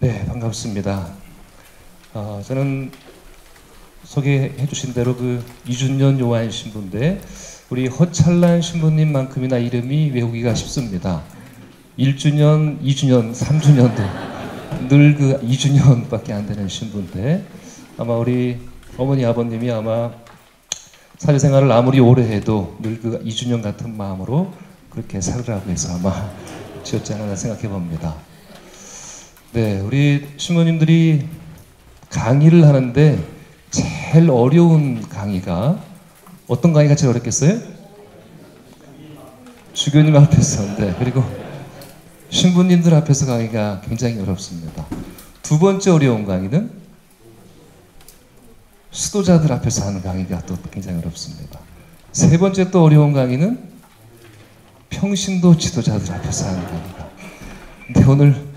네, 반갑습니다. 저는 소개해 주신 대로 그 이준년 요한 신부인데 우리 허찬란 신부님만큼이나 이름이 외우기가 쉽습니다. 1주년, 2주년, 3주년도 늘 그 2주년밖에 안 되는 신부인데 아마 우리 어머니 아버님이 아마 사회생활을 아무리 오래 해도 늘 그 2주년 같은 마음으로 그렇게 살으라고 해서 아마 지었지 않나 생각해 봅니다. 네, 우리 신부님들이 강의를 하는데 제일 어려운 강의가 어떤 강의가 제일 어렵겠어요? 주교님 앞에서, 네, 그리고 신부님들 앞에서 강의가 굉장히 어렵습니다. 두 번째 어려운 강의는 수도자들 앞에서 하는 강의가 또 굉장히 어렵습니다. 세 번째 또 어려운 강의는 평신도 지도자들 앞에서 하는 강의가. 근데 오늘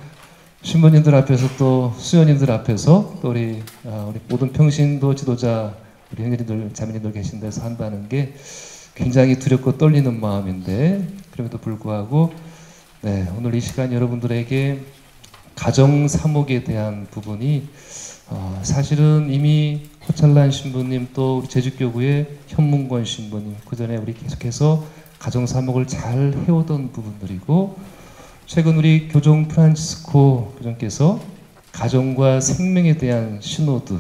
신부님들 앞에서 또 수녀님들 앞에서 또 우리 모든 평신도 지도자 우리 형제님들 자매님들 계신 데서 한다는 게 굉장히 두렵고 떨리는 마음인데 그럼에도 불구하고 네, 오늘 이 시간 여러분들에게 가정 사목에 대한 부분이 사실은 이미 허찬란 신부님 또 우리 제주교구의 현문권 신부님 그 전에 우리 계속해서 가정 사목을 잘 해오던 부분들이고 최근 우리 교종 프란치스코 교정께서 가정과 생명에 대한 신호드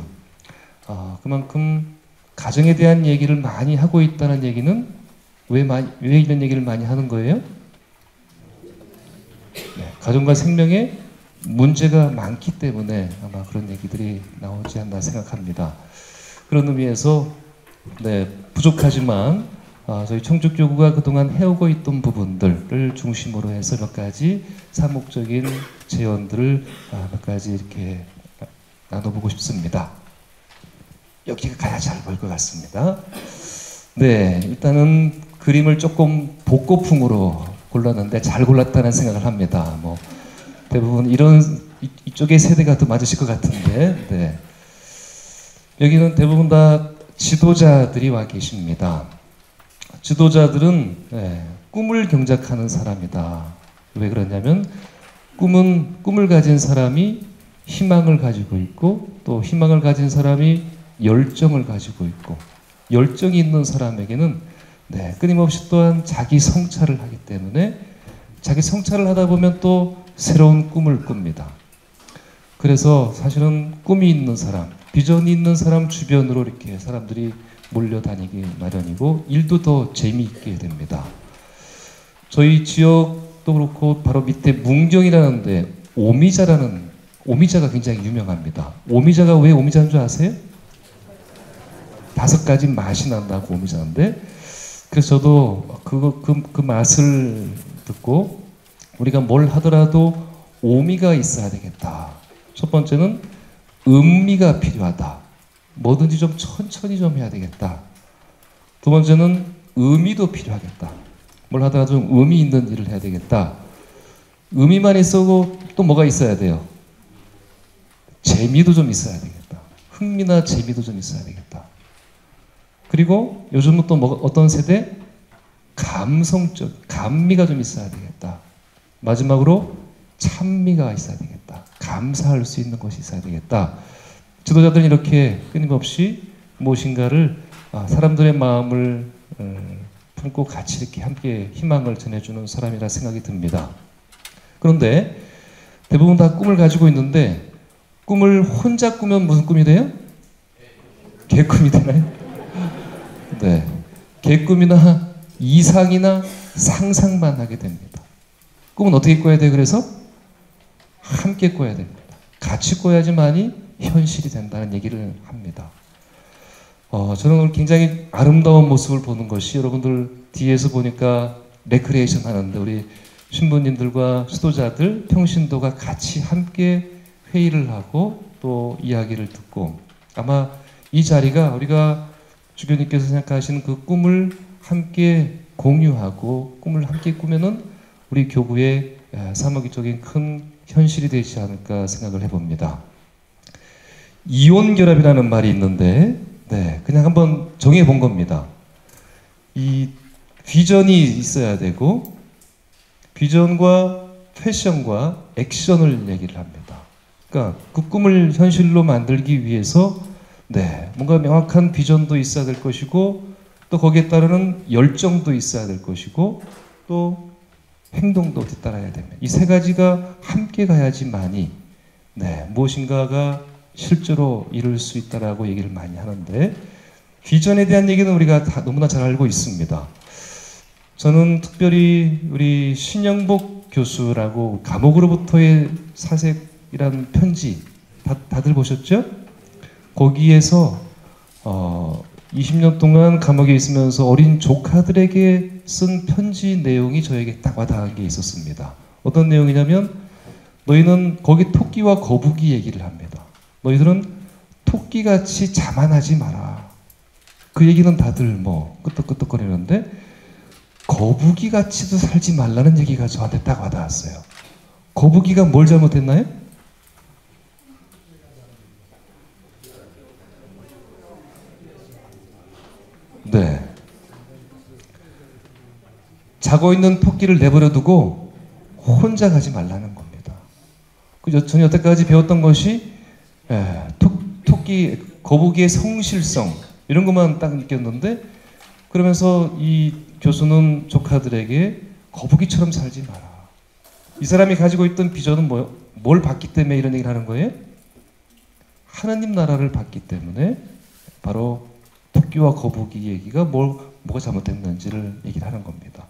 그만큼 가정에 대한 얘기를 많이 하고 있다는 얘기는 왜 이런 얘기를 많이 하는 거예요? 네, 가정과 생명에 문제가 많기 때문에 아마 그런 얘기들이 나오지 않나 생각합니다. 그런 의미에서 네, 부족하지만 저희 청주교구가 그동안 해오고 있던 부분들을 중심으로 해서 몇 가지 사목적인 제언들을 몇 가지 이렇게 나눠보고 싶습니다. 여기가 가야 잘 보일 것 같습니다. 네, 일단은 그림을 조금 복고풍으로 골랐는데 잘 골랐다는 생각을 합니다. 뭐 대부분 이쪽의 세대가 더 맞으실 것 같은데, 네. 여기는 대부분 다 지도자들이 와 계십니다. 지도자들은 꿈을 경작하는 사람이다. 왜 그러냐면 꿈을 가진 사람이 희망을 가지고 있고 또 희망을 가진 사람이 열정을 가지고 있고 열정이 있는 사람에게는 끊임없이 또한 자기 성찰을 하기 때문에 자기 성찰을 하다 보면 또 새로운 꿈을 꿉니다. 그래서 사실은 꿈이 있는 사람, 비전이 있는 사람 주변으로 이렇게 사람들이 몰려다니기 마련이고 일도 더 재미있게 됩니다. 저희 지역도 그렇고 바로 밑에 문경이라는데 오미자가 굉장히 유명합니다. 오미자가 왜 오미자인 줄 아세요? 5가지 맛이 난다고 오미자인데 그래서 저도 그 맛을 듣고 우리가 뭘 하더라도 오미가 있어야 되겠다. 첫 번째는 음미가 필요하다. 뭐든지 좀 천천히 좀 해야 되겠다. 두 번째는 의미도 필요하겠다. 뭘 하다가 좀 의미 있는 일을 해야 되겠다. 의미만 있어도 또 뭐가 있어야 돼요? 재미도 좀 있어야 되겠다. 흥미나 재미도 좀 있어야 되겠다. 그리고 요즘은 또 어떤 세대? 감미가 좀 있어야 되겠다. 마지막으로 찬미가 있어야 되겠다. 감사할 수 있는 것이 있어야 되겠다. 지도자들은 이렇게 끊임없이 무엇인가를 사람들의 마음을 품고 같이 이렇게 함께 희망을 전해주는 사람이라 생각이 듭니다. 그런데 대부분 다 꿈을 가지고 있는데 꿈을 혼자 꾸면 무슨 꿈이 돼요? 개꿈이 되나요? 네, 개꿈이나 이상이나 상상만 하게 됩니다. 꿈은 어떻게 꿔야 돼요? 그래서 함께 꿔야 됩니다. 같이 꿔야지만이 현실이 된다는 얘기를 합니다. 저는 오늘 굉장히 아름다운 모습을 보는 것이 여러분들 뒤에서 보니까 레크레이션 하는데 우리 신부님들과 수도자들, 평신도가 같이 함께 회의를 하고 또 이야기를 듣고 아마 이 자리가 우리가 주교님께서 생각하시는 그 꿈을 함께 공유하고 꿈을 함께 꾸면은 우리 교구의 사목적인 큰 현실이 되지 않을까 생각을 해봅니다. 이혼결합이라는 말이 있는데 그냥 한번 정해 본 겁니다. 이 비전이 있어야 되고 비전과 패션과 액션을 얘기를 합니다. 그러니까 그 꿈을 현실로 만들기 위해서 뭔가 명확한 비전도 있어야 될 것이고 또 거기에 따르는 열정도 있어야 될 것이고 또 행동도 뒤따라야 됩니다. 이 세 가지가 함께 가야지만이 무엇인가가 실제로 이룰 수 있다라고 얘기를 많이 하는데 비전에 대한 얘기는 우리가 다 너무나 잘 알고 있습니다. 저는 특별히 우리 신영복 교수라고 감옥으로부터의 사색이라는 편지 다들 보셨죠? 거기에서 20년 동안 감옥에 있으면서 어린 조카들에게 쓴 편지 내용이 저에게 딱 와닿은 게 있었습니다. 어떤 내용이냐면 너희는 거기 토끼와 거북이 얘기를 합니다. 너희들은 토끼같이 자만하지 마라. 그 얘기는 다들 뭐 끄떡끄떡거리는데 거북이같이도 살지 말라는 얘기가 저한테 딱 와닿았어요. 거북이가 뭘 잘못했나요? 자고 있는 토끼를 내버려 두고 혼자 가지 말라는 겁니다. 저는 여태까지 배웠던 것이 토끼, 거북이의 성실성 이런 것만 딱 느꼈는데 그러면서 이 교수는 조카들에게 거북이처럼 살지 마라. 이 사람이 가지고 있던 비전은 뭘 봤기 때문에 이런 얘기를 하는 거예요? 하나님 나라를 봤기 때문에 바로 토끼와 거북이 얘기가 뭐가 잘못됐는지를 얘기를 하는 겁니다.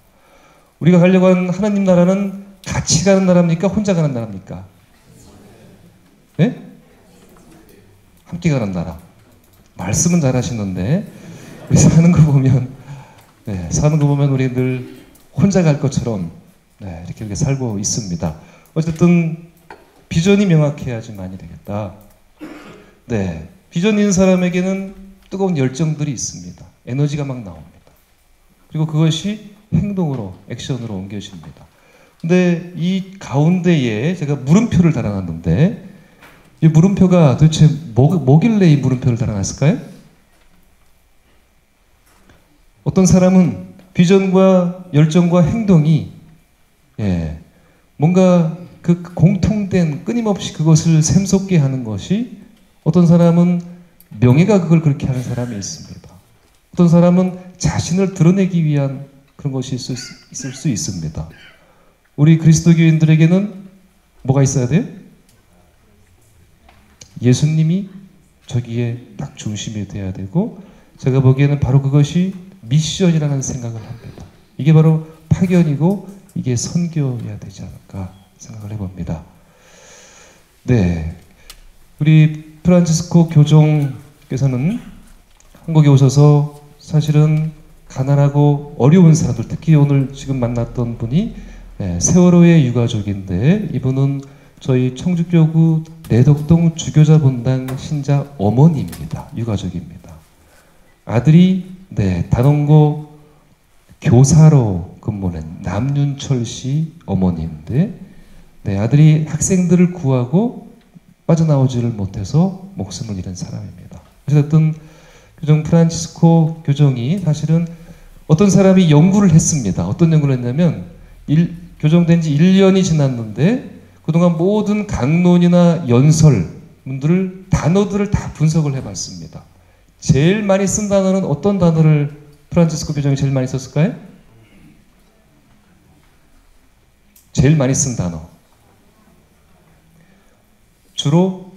우리가 가려고 하는 하나님 나라는 같이 가는 나라입니까? 혼자 가는 나라입니까? 네? 함께 가는 나라. 말씀은 잘 하시는데 우리 사는 거 보면 우리 늘 혼자 갈 것처럼 이렇게 살고 있습니다. 어쨌든 비전이 명확해야지만이 되겠다. 비전 있는 사람에게는 뜨거운 열정들이 있습니다. 에너지가 막 나옵니다. 그리고 그것이 행동으로, 액션으로 옮겨집니다. 근데 이 가운데에 제가 물음표를 달아놨는데 이 물음표가 도대체 뭐길래 이 물음표를 달아놨을까요? 어떤 사람은 비전과 열정과 행동이 뭔가 그 공통된 끊임없이 그것을 샘솟게 하는 것이 어떤 사람은 명예가 그걸 그렇게 하는 사람이 있습니다. 어떤 사람은 자신을 드러내기 위한 그런 것이 있을 수 있습니다. 우리 그리스도교인들에게는 뭐가 있어야 돼요? 예수님이 저기에 딱 중심이 돼야 되고 제가 보기에는 바로 그것이 미션이라는 생각을 합니다. 이게 바로 파견이고 이게 선교여야 되지 않을까 생각을 해봅니다. 우리 프란치스코 교종께서는 한국에 오셔서 사실은 가난하고 어려운 사람들, 특히 오늘 지금 만났던 분이 세월호의 유가족인데 이분은 저희 청주교구 내덕동 주교자본당 신자 어머니입니다. 유가족입니다. 아들이 단원고 교사로 근무하는 남윤철 씨 어머니인데 아들이 학생들을 구하고 빠져나오지를 못해서 목숨을 잃은 사람입니다. 어쨌든 교종 프란치스코 교종이 사실은 어떤 사람이 연구를 했습니다. 어떤 연구를 했냐면 교종된 지 1년이 지났는데 그동안 모든 강론이나 연설문들을 단어들을 다 분석을 해봤습니다. 제일 많이 쓴 단어는 어떤 단어를 프란치스코 교종이 제일 많이 썼을까요? 제일 많이 쓴 단어. 주로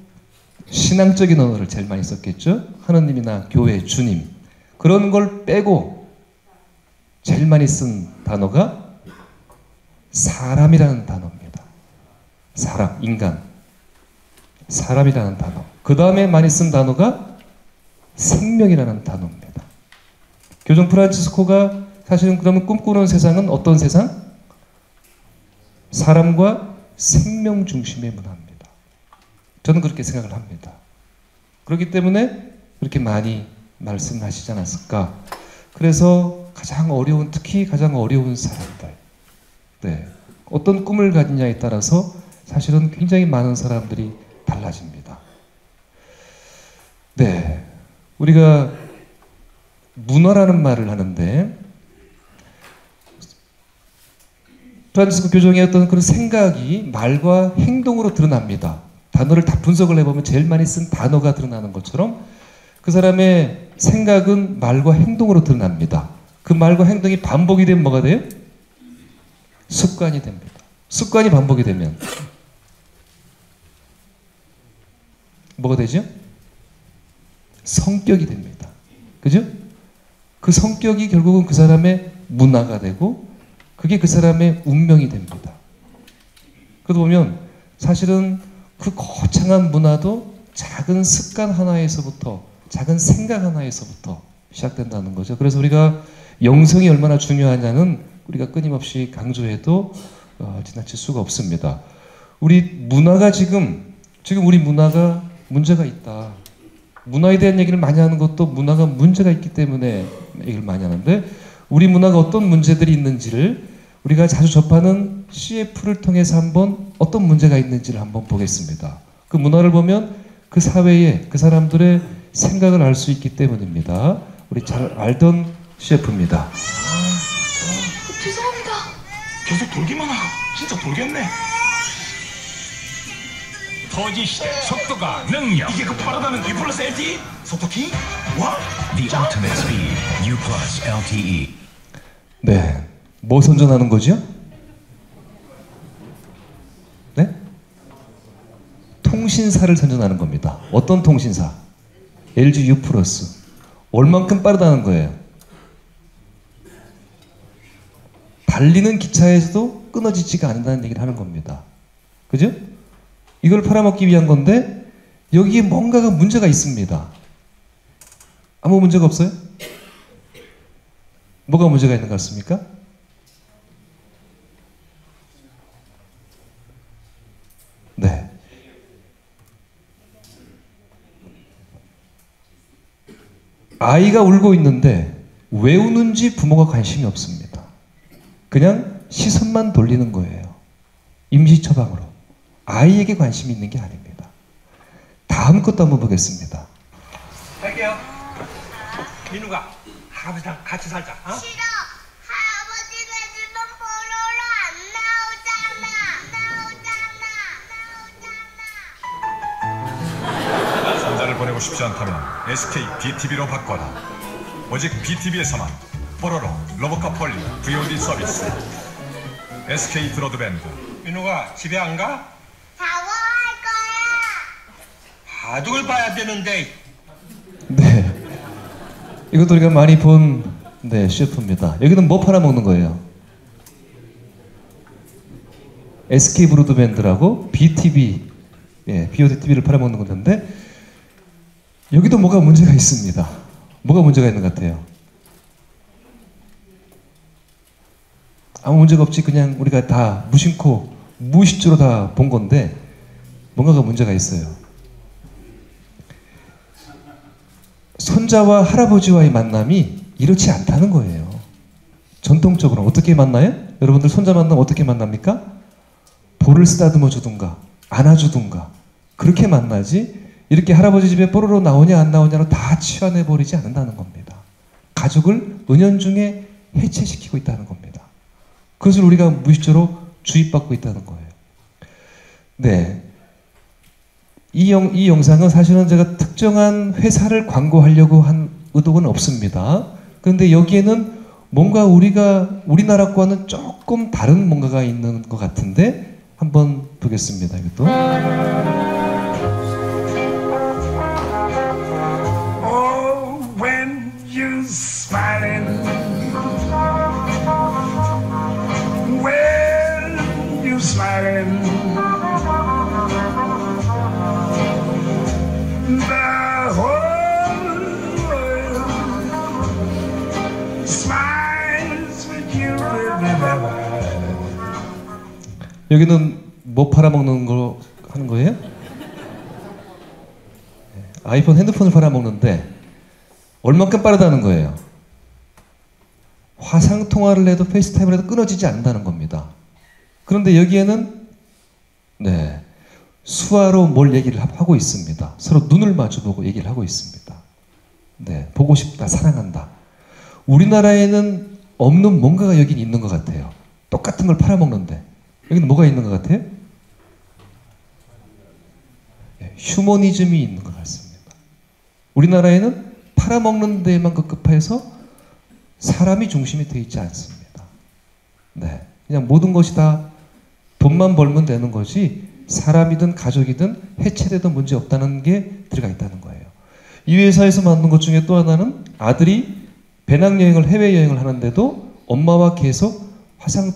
신앙적인 언어를 제일 많이 썼겠죠? 하느님이나 교회, 주님. 그런 걸 빼고 제일 많이 쓴 단어가 사람이라는 단어입니다. 사람, 인간. 사람이라는 단어. 그 다음에 많이 쓴 단어가 생명이라는 단어입니다. 교종 프란치스코가 사실은 그러면 꿈꾸는 세상은 어떤 세상? 사람과 생명 중심의 문화입니다. 저는 그렇게 생각을 합니다. 그렇기 때문에 그렇게 많이 말씀하시지 않았을까. 그래서 특히 가장 어려운 사람들, 어떤 꿈을 가지냐에 따라서 사실은 굉장히 많은 사람들이 달라집니다. 우리가 문화라는 말을 하는데 프란치스코 교종의 어떤 그런 생각이 말과 행동으로 드러납니다. 단어를 다 분석을 해보면 제일 많이 쓴 단어가 드러나는 것처럼 그 사람의 생각은 말과 행동으로 드러납니다. 그 말과 행동이 반복이 되면 뭐가 돼요? 습관이 됩니다. 습관이 반복이 되면 뭐가 되죠? 성격이 됩니다. 그죠? 그 성격이 결국은 그 사람의 문화가 되고 그게 그 사람의 운명이 됩니다. 그러다 보면 사실은 그 거창한 문화도 작은 습관 하나에서부터 작은 생각 하나에서부터 시작된다는 거죠. 그래서 우리가 영성이 얼마나 중요하냐는 우리가 끊임없이 강조해도 지나칠 수가 없습니다. 우리 문화가 지금 우리 문화가 문제가 있다. 문화에 대한 얘기를 많이 하는 것도 문화가 문제가 있기 때문에 얘기를 많이 하는데 우리 문화가 어떤 문제들이 있는지를 우리가 자주 접하는 CF를 통해서 한번 어떤 문제가 있는지를 한번 보겠습니다. 그 문화를 보면 그 사회에 그 사람들의 생각을 알 수 있기 때문입니다. 우리 잘 알던 CF입니다. 죄송합니다. 계속 돌기만 하고 진짜 돌겠네. 포지션, 속도가 능력. 이게 그 빠르다는 U 플러스 LTE? 속도키? 와? The ultimate speed, U plus LTE. 네, 뭐 선전하는 거죠? 네? 통신사를 선전하는 겁니다. 어떤 통신사? LG U 플러스. 얼만큼 빠르다는 거예요? 달리는 기차에서도 끊어지지가 않는다는 얘기를 하는 겁니다. 그죠? 이걸 팔아먹기 위한 건데 여기에 뭔가가 문제가 있습니다. 아무 문제가 없어요? 뭐가 문제가 있는 것 같습니까? 네. 아이가 울고 있는데 왜 우는지 부모가 관심이 없습니다. 그냥 시선만 돌리는 거예요. 임시 처방으로. 아이에게 관심이 있는 게 아닙니다. 다음 것도 한번 보겠습니다. 갈게요. 민우가 할아버지랑 같이 살자. 어? 싫어. 할아버지가 집은 보러로 안 나오잖아. 손자를 보내고 싶지 않다면 SK BTV로 바꿔라. 오직 BTV에서만 뽀로로, 로보카폴리, VOD 서비스. SK 브로드밴드. 민우가 집에 안 가? 샤워할 거야. 바둑을 봐야 되는데. 네. 이것도 우리가 많이 본 CF입니다. 여기는 뭐 팔아먹는 거예요? SK 브로드밴드라고 BTV, BOD TV를 팔아먹는 건데 여기도 뭐가 문제가 있습니다. 뭐가 문제가 있는 것 같아요? 아무 문제가 없지 그냥 우리가 다 무심코 무의식적으로 다 본 건데 뭔가가 문제가 있어요. 손자와 할아버지와의 만남이 이렇지 않다는 거예요. 전통적으로 어떻게 만나요? 여러분들 손자 만나면 어떻게 만납니까? 볼을 쓰다듬어 주든가 안아주든가 그렇게 만나지 이렇게 할아버지 집에 뽀로로 나오냐 안 나오냐로 다 치환해버리지 않는다는 겁니다. 가족을 은연중에 해체시키고 있다는 겁니다. 그것을 우리가 무의식적으로 주입받고 있다는 거예요. 네. 이 영상은 사실은 제가 특정한 회사를 광고하려고 한 의도는 없습니다. 그런데 여기에는 뭔가 우리나라과는 조금 다른 뭔가가 있는 것 같은데 한번 보겠습니다. 이것도. Oh, when you smiling, when you smiling, the whole world smiles with you. 여기는 뭐 팔아먹는 거 하는 거예요? 아이폰 핸드폰을 팔아먹는데 얼만큼 빠르다는 거예요? 화상통화를 해도 페이스타임을 해도 끊어지지 않는다는 겁니다. 그런데 여기에는 수화로 뭘 얘기를 하고 있습니다. 서로 눈을 마주보고 얘기를 하고 있습니다. 네, 보고 싶다, 사랑한다. 우리나라에는 없는 뭔가가 여긴 있는 것 같아요. 똑같은 걸 팔아먹는데 여기는 뭐가 있는 것 같아요? 휴머니즘이 있는 것 같습니다. 우리나라에는 팔아먹는 데에만 급급해서 사람이 중심이 되어 있지 않습니다. 네, 그냥 모든 것이 다 돈만 벌면 되는 거지 사람이든 가족이든 해체돼도 문제 없다는 게 들어가 있다는 거예요. 이 회사에서 만든 것 중에 또 하나는 아들이 배낭여행을 해외여행을 하는데도 엄마와 계속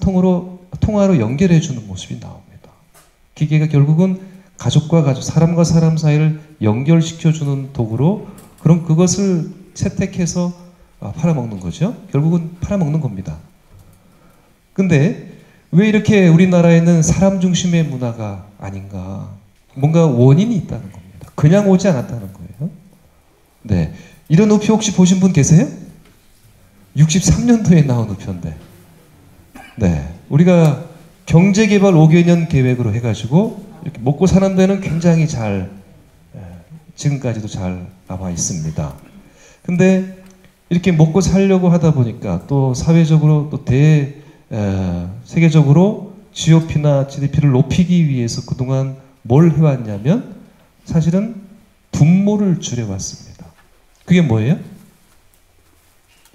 통화로 연결해 주는 모습이 나옵니다. 기계가 결국은 가족과 가족, 사람과 사람 사이를 연결시켜 주는 도구로 그럼 그것을 채택해서 팔아먹는 거죠. 결국은 팔아먹는 겁니다. 근데 왜 이렇게 우리나라에는 사람 중심의 문화가 아닌가? 뭔가 원인이 있다는 겁니다. 그냥 오지 않았다는 거예요. 네, 이런 우표 혹시 보신 분 계세요? 63년도에 나온 우표인데, 네, 우리가 경제개발 5개년 계획으로 해가지고 이렇게 먹고 사는 데는 굉장히 잘 지금까지도 잘 나와 있습니다. 근데 이렇게 먹고 살려고 하다 보니까 또 사회적으로 또 세계적으로 GOP나 GDP를 높이기 위해서 그동안 뭘 해왔냐면 사실은 분모를 줄여왔습니다. 그게 뭐예요?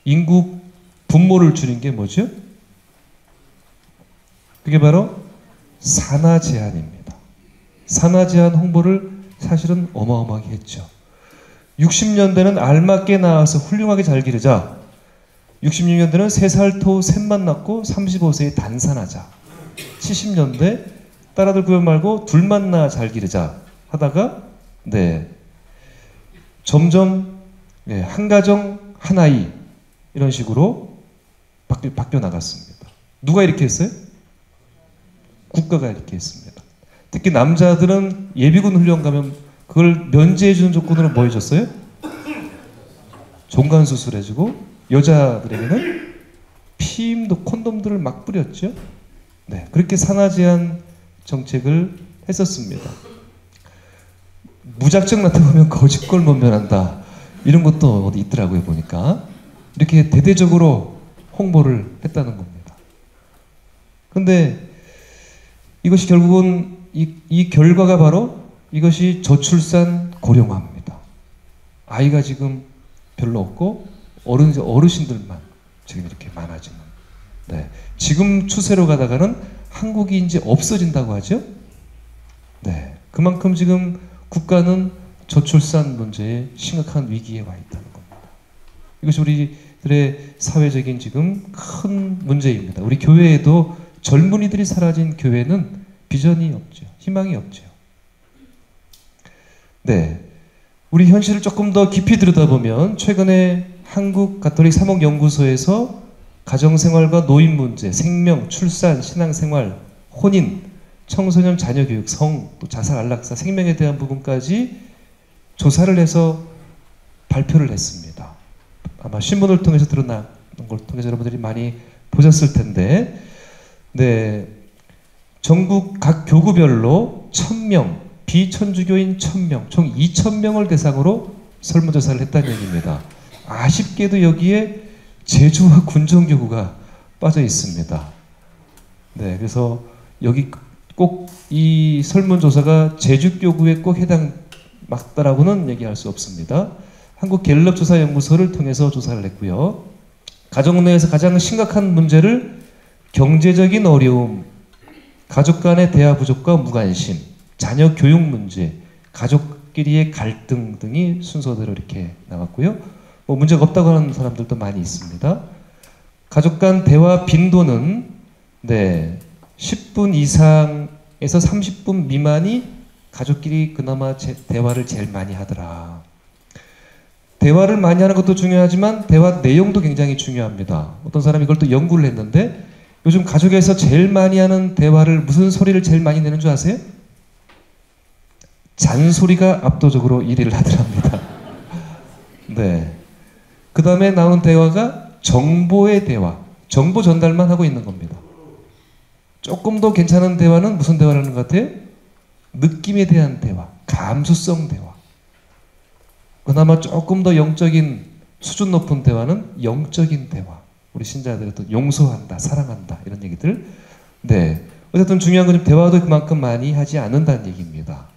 인구 분모를 줄인 게 뭐죠? 그게 바로 산하 제한입니다. 산하 제한 홍보를 사실은 어마어마하게 했죠. 60년대는 알맞게 낳아서 훌륭하게 잘 기르자. 66년대는 3살 토 셋만 낳고 35세에 단산하자. 70년대 딸아들 구별 말고 둘만 낳아 잘 기르자 하다가 네, 점점 한 가정 한 아이 이런 식으로 바뀌어 나갔습니다. 누가 이렇게 했어요? 국가가 이렇게 했습니다. 특히 남자들은 예비군 훈련 가면 그걸 면제해 주는 조건으로 뭐 해줬어요? 종간 수술해주고 여자들에게는 피임도 콘돔들을 막 뿌렸죠. 네, 그렇게 산하 제한 정책을 했었습니다. 무작정 나타나면 거짓걸 못면한다 이런 것도 어디 있더라고요. 보니까 이렇게 대대적으로 홍보를 했다는 겁니다. 근데 이것이 결국은 이 결과가 바로 이것이 저출산 고령화입니다. 아이가 지금 별로 없고 어르신들만 지금 이렇게 많아지는. 네, 지금 추세로 가다가는 한국이 이제 없어진다고 하죠. 네, 그만큼 지금 국가는 저출산 문제에 심각한 위기에 와 있다는 겁니다. 이것이 우리들의 사회적인 지금 큰 문제입니다. 우리 교회에도 젊은이들이 사라진 교회는 비전이 없죠. 희망이 없죠. 네, 우리 현실을 조금 더 깊이 들여다보면 최근에 한국 가톨릭 사목연구소에서 가정생활과 노인 문제, 생명, 출산, 신앙생활, 혼인, 청소년 자녀교육, 성, 또 자살, 안락사, 생명에 대한 부분까지 조사를 해서 발표를 했습니다. 아마 신문을 통해서 드러난 걸 통해서 여러분들이 많이 보셨을 텐데, 네, 전국 각 교구별로 1000명, 비천주교인 1000명, 총 2000명을 대상으로 설문조사를 했다는 얘기입니다. 아쉽게도 여기에 제주와 군정교구가 빠져 있습니다. 네, 그래서 여기 꼭 이 설문조사가 제주교구에 꼭 해당 맞다라고는 얘기할 수 없습니다. 한국갤럽조사연구소를 통해서 조사를 했고요. 가정 내에서 가장 심각한 문제를 경제적인 어려움, 가족 간의 대화 부족과 무관심, 자녀 교육 문제, 가족끼리의 갈등 등이 순서대로 이렇게 나왔고요. 뭐 문제가 없다고 하는 사람들도 많이 있습니다. 가족 간 대화 빈도는 네, 10분 이상에서 30분 미만이 가족끼리 그나마 대화를 제일 많이 하더라. 대화를 많이 하는 것도 중요하지만 대화 내용도 굉장히 중요합니다. 어떤 사람이 이걸 또 연구를 했는데 요즘 가족에서 제일 많이 하는 대화를 무슨 소리를 제일 많이 내는 줄 아세요? 잔소리가 압도적으로 1위를 하더랍니다. 네. 그 다음에 나오는 대화가 정보의 대화. 정보 전달만 하고 있는 겁니다. 조금 더 괜찮은 대화는 무슨 대화를 하는 것 같아요? 느낌에 대한 대화, 감수성 대화. 그나마 조금 더 영적인 수준 높은 대화는 영적인 대화. 우리 신자들이 또 용서한다, 사랑한다 이런 얘기들. 네, 어쨌든 중요한 건 대화도 그만큼 많이 하지 않는다는 얘기입니다.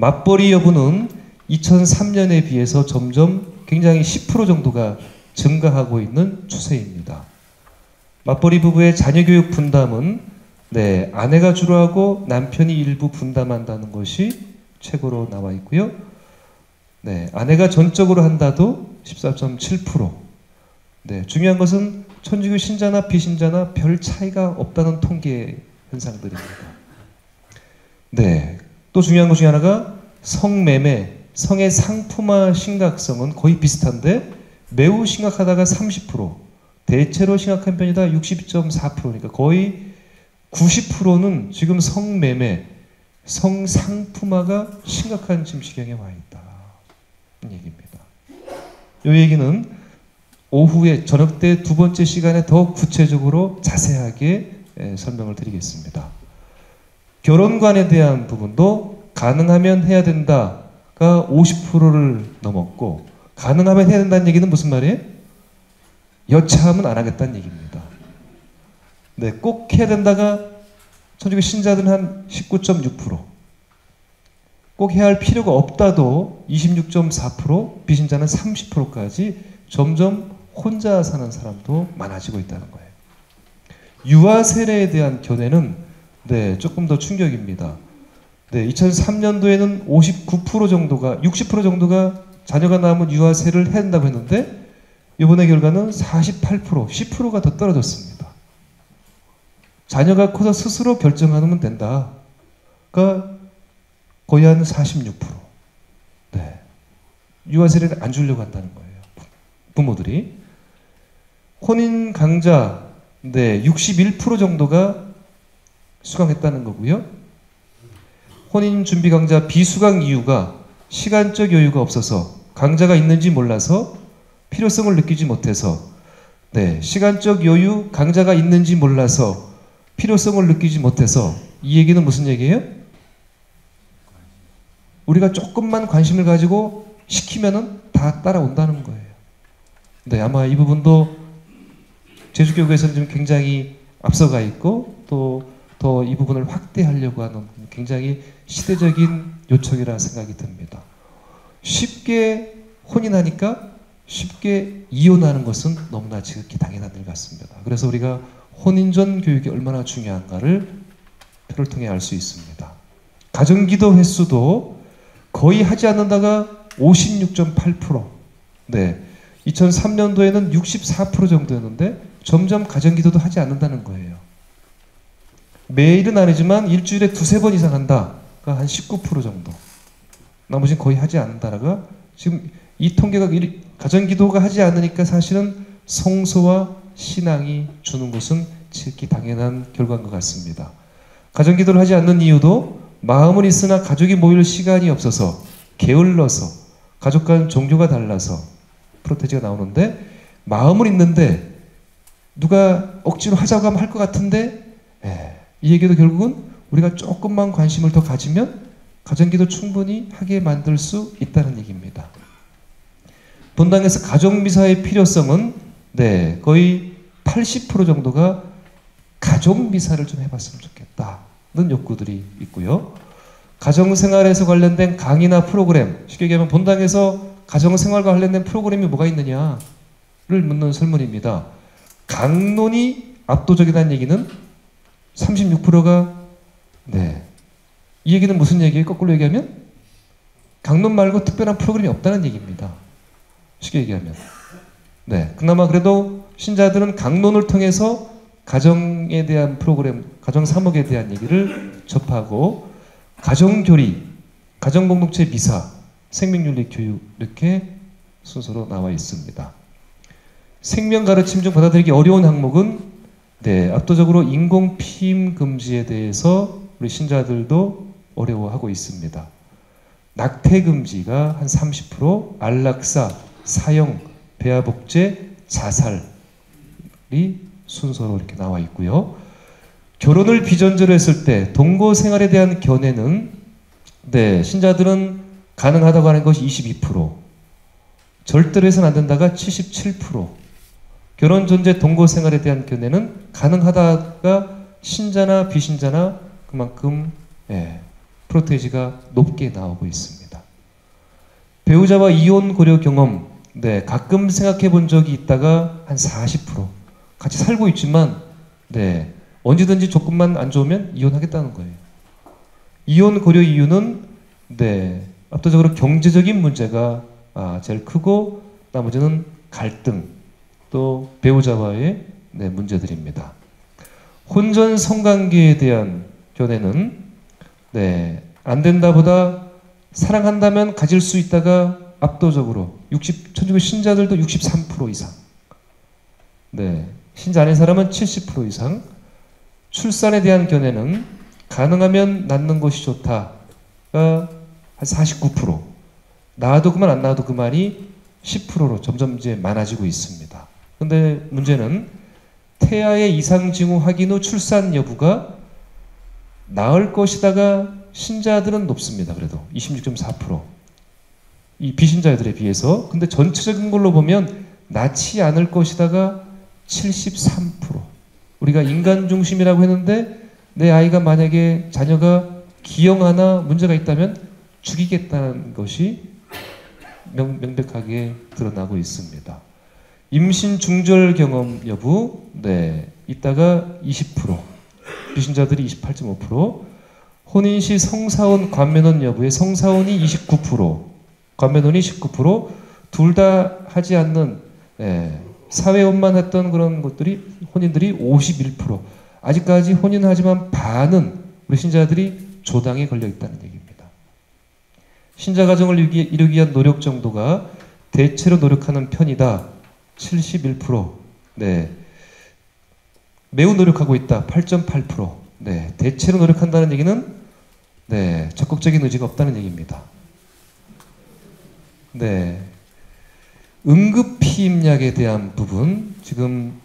맞벌이 여부는 2003년에 비해서 점점 굉장히 10% 정도가 증가하고 있는 추세입니다. 맞벌이 부부의 자녀 교육 분담은 아내가 주로 하고 남편이 일부 분담한다는 것이 최고로 나와 있고요. 아내가 전적으로 한다도 14.7%. 중요한 것은 천주교 신자나 비신자나 별 차이가 없다는 통계 현상들입니다. 또 중요한 것 중에 하나가 성매매, 성의 상품화 심각성은 거의 비슷한데 매우 심각하다가 30%, 대체로 심각한 편이다 60.4%니까 거의 90%는 지금 성매매, 성상품화가 심각한 지금 지경에 와 있다. 이 얘기입니다. 이 얘기는 오후에 저녁 때 두 번째 시간에 더 구체적으로 자세하게 설명을 드리겠습니다. 결혼관에 대한 부분도 가능하면 해야 된다가 50%를 넘었고 가능하면 해야 된다는 얘기는 무슨 말이에요? 여차하면 안 하겠다는 얘기입니다. 꼭 해야 된다가 천주교 신자들은 한 19.6%, 꼭 해야 할 필요가 없다도 26.4%, 비신자는 30%까지 점점 혼자 사는 사람도 많아지고 있다는 거예요. 유아 세례에 대한 견해는 조금 더 충격입니다. 2003년도에는 59% 정도가, 60% 정도가 자녀가 낳으면 유아 세례를 해야 된다고 했는데 이번에 결과는 48%, 10%가 더 떨어졌습니다. 자녀가 커서 스스로 결정하면 된다. 그러니까 거의 한 46%. 유아 세례를 안 주려고 한다는 거예요. 부모들이. 혼인 강자 61% 정도가 수강했다는 거고요. 혼인 준비 강자 비수강 이유가 시간적 여유가 없어서, 강자가 있는지 몰라서, 필요성을 느끼지 못해서, 시간적 여유, 강자가 있는지 몰라서, 필요성을 느끼지 못해서. 이 얘기는 무슨 얘기예요? 우리가 조금만 관심을 가지고 시키면은 다 따라온다는 거예요. 아마 이 부분도 제주교회에서는 지금 굉장히 앞서가 있고 또 더 이 부분을 확대하려고 하는 굉장히 시대적인 요청이라 생각이 듭니다. 쉽게 혼인하니까 쉽게 이혼하는 것은 너무나 지극히 당연한 일 같습니다. 그래서 우리가 혼인 전 교육이 얼마나 중요한가를 표를 통해 알 수 있습니다. 가정기도 횟수도 거의 하지 않는다가 56.8%. 2003년도에는 64% 정도였는데 점점 가정기도도 하지 않는다는 거예요. 매일은 아니지만 일주일에 두세 번 이상 한다가 한 19% 정도. 나머지는 거의 하지 않는다라가 지금 이 통계가 가정기도가 하지 않으니까 사실은 성소와 신앙이 주는 것은 지극히 당연한 결과인 것 같습니다. 가정기도를 하지 않는 이유도 마음은 있으나 가족이 모일 시간이 없어서, 게을러서, 가족 간 종교가 달라서 프로테지가 나오는데, 마음은 있는데 누가 억지로 하자고 하면 할 것 같은데, 이 얘기도 결국은 우리가 조금만 관심을 더 가지면 가정기도 충분히 하게 만들 수 있다는 얘기입니다. 본당에서 가정미사의 필요성은 거의 80% 정도가 가정미사를 좀 해봤으면 좋겠다는 욕구들이 있고요. 가정생활에서 관련된 강의나 프로그램, 쉽게 얘기하면 본당에서 가정생활과 관련된 프로그램이 뭐가 있느냐를 묻는 설문입니다. 강론이 압도적이라는 얘기는 36%가 이 얘기는 무슨 얘기예요? 거꾸로 얘기하면 강론 말고 특별한 프로그램이 없다는 얘기입니다. 쉽게 얘기하면. 그나마 그래도 신자들은 강론을 통해서 가정에 대한 프로그램, 가정 사목에 대한 얘기를 접하고 가정교리, 가정공동체 미사, 생명윤리 교육 이렇게 순서로 나와 있습니다. 생명 가르침 중 받아들이기 어려운 항목은 압도적으로 인공 피임 금지에 대해서 우리 신자들도 어려워하고 있습니다. 낙태 금지가 한 30%, 안락사, 사형, 배아복제, 자살이 순서로 이렇게 나와 있고요. 결혼을 비전제로 했을 때 동거 생활에 대한 견해는 신자들은 가능하다고 하는 것이 22%, 절대로 해서는 안 된다가 77%, 결혼 전제 동거 생활에 대한 견해는 가능하다가 신자나 비신자나 그만큼 프로테이지가 높게 나오고 있습니다. 배우자와 이혼 고려 경험, 네, 가끔 생각해 본 적이 있다가 한 40%. 같이 살고 있지만, 네, 언제든지 조금만 안 좋으면 이혼하겠다는 거예요. 이혼 고려 이유는, 네, 압도적으로 경제적인 문제가 제일 크고, 나머지는 갈등, 또 배우자와의 네, 문제들입니다. 혼전 성관계에 대한 견해는, 네, 안 된다보다 사랑한다면 가질 수 있다가 압도적으로 천주교 신자들도 63% 이상, 네, 신자 아닌 사람은 70% 이상, 출산에 대한 견해는 가능하면 낳는 것이 좋다가 한 49%, 낳아도 그만 안 낳아도 그만이 10%로 점점 이제 많아지고 있습니다. 근데 문제는 태아의 이상 징후 확인 후 출산 여부가 나을 것이다가 신자들은 높습니다. 그래도 26.4%. 이 비신자들에 비해서. 근데 전체적인 걸로 보면 낳지 않을 것이다가 73%. 우리가 인간 중심이라고 했는데 내 아이가 만약에 자녀가 기형하나 문제가 있다면 죽이겠다는 것이 명백하게 드러나고 있습니다. 임신 중절 경험 여부, 네, 이따가 20%, 비신자들이 28.5%, 혼인 시 성사혼 관면혼 여부에 성사혼이 29%, 관면혼이 19%, 둘 다 하지 않는, 네, 사회혼만 했던 그런 것들이 혼인들이 51%. 아직까지 혼인하지만 반은 우리 신자들이 조당에 걸려 있다는 얘기입니다. 신자 가정을 이루기 위한 노력 정도가 대체로 노력하는 편이다. 71%. 네. 매우 노력하고 있다. 8.8%. 네. 대체로 노력한다는 얘기는, 네, 적극적인 의지가 없다는 얘기입니다. 네. 응급피임약에 대한 부분, 지금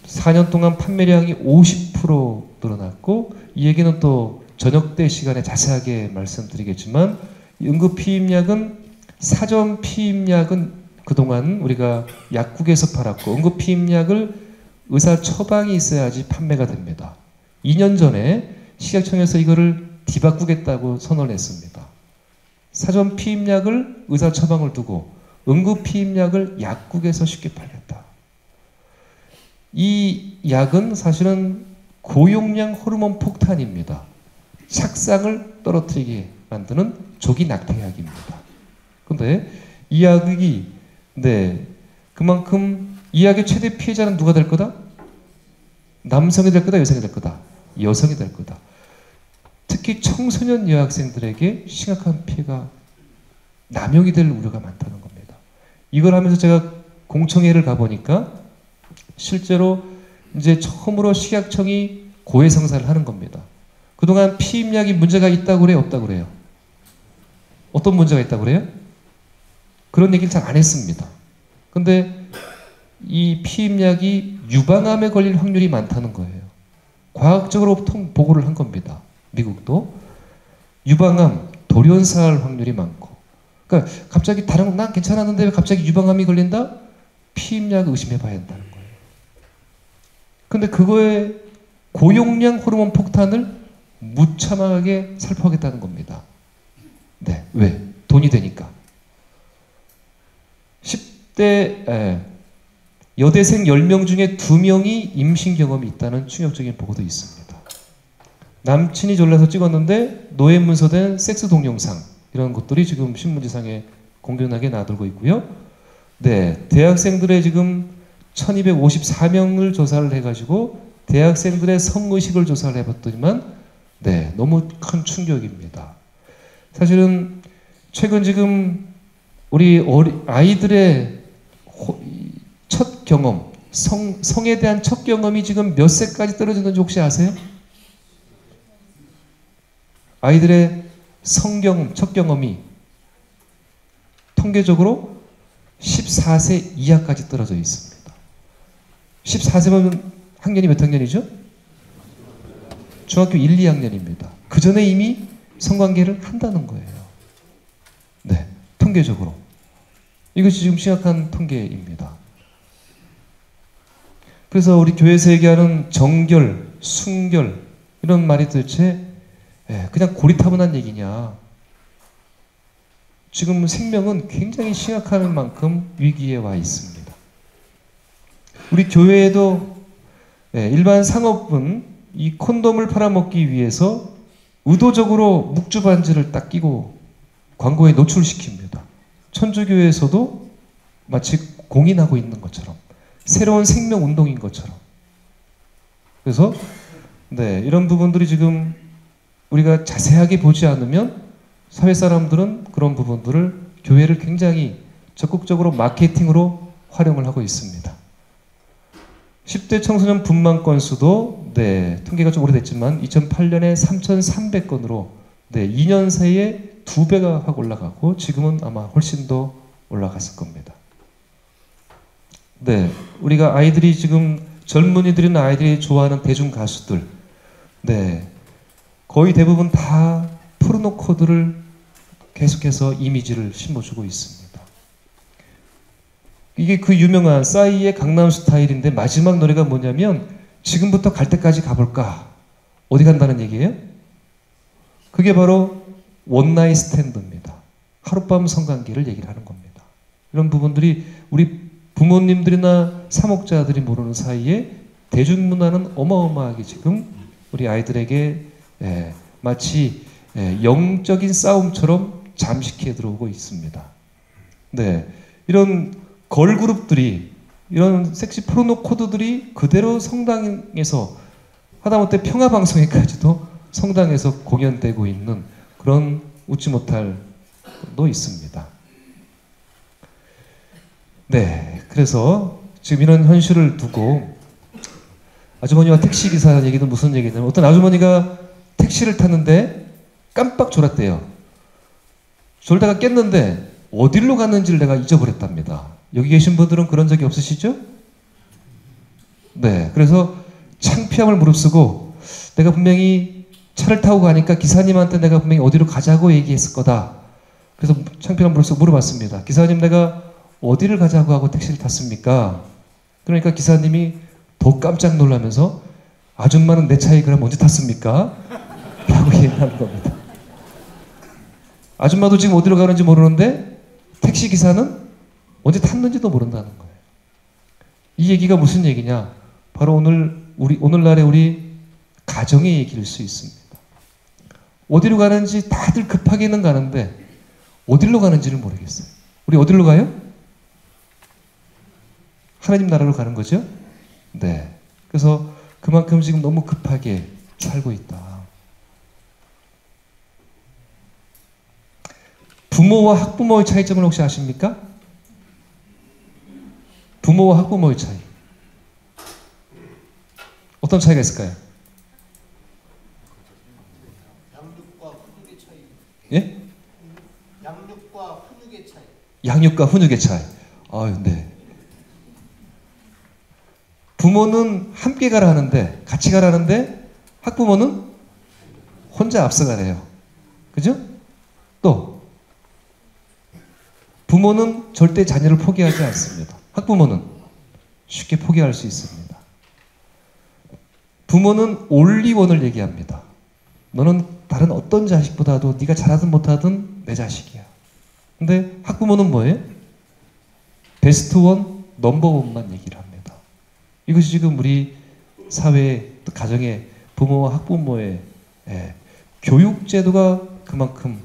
4년 동안 판매량이 50% 늘어났고, 이 얘기는 또 저녁 때 시간에 자세하게 말씀드리겠지만, 응급피임약은, 사전피임약은 그동안 우리가 약국에서 팔았고, 응급피임약을 의사 처방이 있어야지 판매가 됩니다. 2년 전에 식약청에서 이거를 뒤바꾸겠다고 선언을 했습니다. 사전피임약을 의사 처방을 두고 응급피임약을 약국에서 쉽게 팔겠다. 이 약은 사실은 고용량 호르몬 폭탄입니다. 착상을 떨어뜨리게 만드는 조기 낙태약입니다. 근데 이 약이, 네, 그만큼 이 약의 최대 피해자는 누가 될 거다? 남성이 될 거다? 여성이 될 거다? 여성이 될 거다. 특히 청소년 여학생들에게 심각한 피해가 남용이 될 우려가 많다는 겁니다. 이걸 하면서 제가 공청회를 가보니까 실제로 이제 처음으로 식약청이 고해성사를 하는 겁니다. 그동안 피임약이 문제가 있다고 그래요? 없다고 그래요? 어떤 문제가 있다고 그래요? 그런 얘기를 잘 안 했습니다. 근데 이 피임약이 유방암에 걸릴 확률이 많다는 거예요. 과학적으로 보고를 한 겁니다. 미국도. 유방암, 돌연사할 확률이 많고. 그러니까 갑자기 다른 건 난 괜찮았는데 왜 갑자기 유방암이 걸린다? 피임약 의심해 봐야 한다는 거예요. 근데 그거에 고용량 호르몬 폭탄을 무참하게 살포하겠다는 겁니다. 네, 왜? 돈이 되니까. 10대 여대생 10명 중에 2명이 임신 경험이 있다는 충격적인 보고도 있습니다. 남친이 졸라서 찍었는데 노예 문서된 섹스 동영상, 이런 것들이 지금 신문지상에 공견하게 나돌고 있고요. 네, 대학생들의 지금 1254명을 조사를 해가지고 대학생들의 성의식을 조사를 해봤더니만, 네, 너무 큰 충격입니다. 사실은 최근 지금 우리 아이들의 첫 경험, 성에 대한 첫 경험이 지금 몇 세까지 떨어지는지 혹시 아세요? 아이들의 성경험, 첫 경험이 통계적으로 14세 이하까지 떨어져 있습니다. 14세면 학년이 몇 학년이죠? 중학교 1, 2학년입니다. 그 전에 이미 성관계를 한다는 거예요. 네, 통계적으로. 이것이 지금 심각한 통계입니다. 그래서 우리 교회에서 얘기하는 정결, 순결, 이런 말이 도대체 그냥 고리타분한 얘기냐. 지금 생명은 굉장히 심각할 만큼 위기에 와 있습니다. 우리 교회에도 일반 상업은 이 콘돔을 팔아먹기 위해서 의도적으로 묵주 반지를 딱 끼고 광고에 노출시킵니다. 천주교에서도 마치 공인하고 있는 것처럼 새로운 생명 운동인 것처럼. 그래서 이런 부분들이 지금 우리가 자세하게 보지 않으면 사회 사람들은 그런 부분들을 교회를 굉장히 적극적으로 마케팅으로 활용을 하고 있습니다. 10대 청소년 분만 건수도 통계가 좀 오래됐지만 2008년에 3,300건으로 2년 사이에 2배가 확 올라가고 지금은 아마 훨씬 더 올라갔을 겁니다. 우리가 아이들이 지금 젊은이들이나 아이들이 좋아하는 대중 가수들 거의 대부분 다 포르노 코드를 계속해서 이미지를 심어주고 있습니다. 이게 그 유명한 싸이의 강남 스타일인데 마지막 노래가 뭐냐면 지금부터 갈 때까지 가볼까? 어디 간다는 얘기예요? 그게 바로 원나잇 스탠드입니다. 하룻밤 성관계를 얘기를 하는 겁니다. 이런 부분들이 우리 부모님들이나 사목자들이 모르는 사이에 대중문화는 어마어마하게 지금 우리 아이들에게 마치 영적인 싸움처럼 잠식해 들어오고 있습니다. 이런 걸그룹들이 이런 섹시 포르노 코드들이 그대로 성당에서 하다못해 평화방송에까지도 성당에서 공연되고 있는 그런 웃지 못할 도 있습니다. 그래서 지금 이런 현실을 두고 아주머니와 택시기사 얘기는 무슨 얘기냐면 어떤 아주머니가 택시를 탔는데 깜빡 졸았대요. 졸다가 깼는데 어디로 갔는지를 내가 잊어버렸답니다. 여기 계신 분들은 그런 적이 없으시죠? 그래서 창피함을 무릅쓰고 내가 분명히 차를 타고 가니까 기사님한테 내가 분명히 어디로 가자고 얘기했을 거다. 그래서 창피함을 무릅쓰고 물어봤습니다. 기사님 내가 어디를 가자고 하고 택시를 탔습니까? 그러니까 기사님이 더 깜짝 놀라면서 아줌마는 내 차에 그럼 언제 탔습니까? 라고 얘기하는 겁니다. 아줌마도 지금 어디로 가는지 모르는데 택시기사는 언제 탔는지도 모른다는 거예요. 이 얘기가 무슨 얘기냐? 바로 오늘날의 우리 가정의 얘기일 수 있습니다. 어디로 가는지 다들 급하게는 가는데 어디로 가는지를 모르겠어요. 우리 어디로 가요? 하나님 나라로 가는 거죠? 그래서 그만큼 지금 너무 급하게 살고 있다. 부모와 학부모의 차이점을 혹시 아십니까? 부모와 학부모의 차이. 어떤 차이가 있을까요? 양육과 훈육의 차이. 예? 양육과 훈육의 차이. 양육과 훈육의 차이. 부모는 함께 가라 하는데, 같이 가라 하는데, 학부모는 혼자 앞서가래요. 그죠? 또, 부모는 절대 자녀를 포기하지 않습니다. 학부모는 쉽게 포기할 수 있습니다. 부모는 올리원을 얘기합니다. 너는 다른 어떤 자식보다도 네가 잘하든 못하든 내 자식이야. 근데 학부모는 뭐예요? 베스트 원, 넘버 원만 얘기를 합니다. 이것이 지금 우리 사회, 또 가정의 부모와 학부모의 교육 제도가 그만큼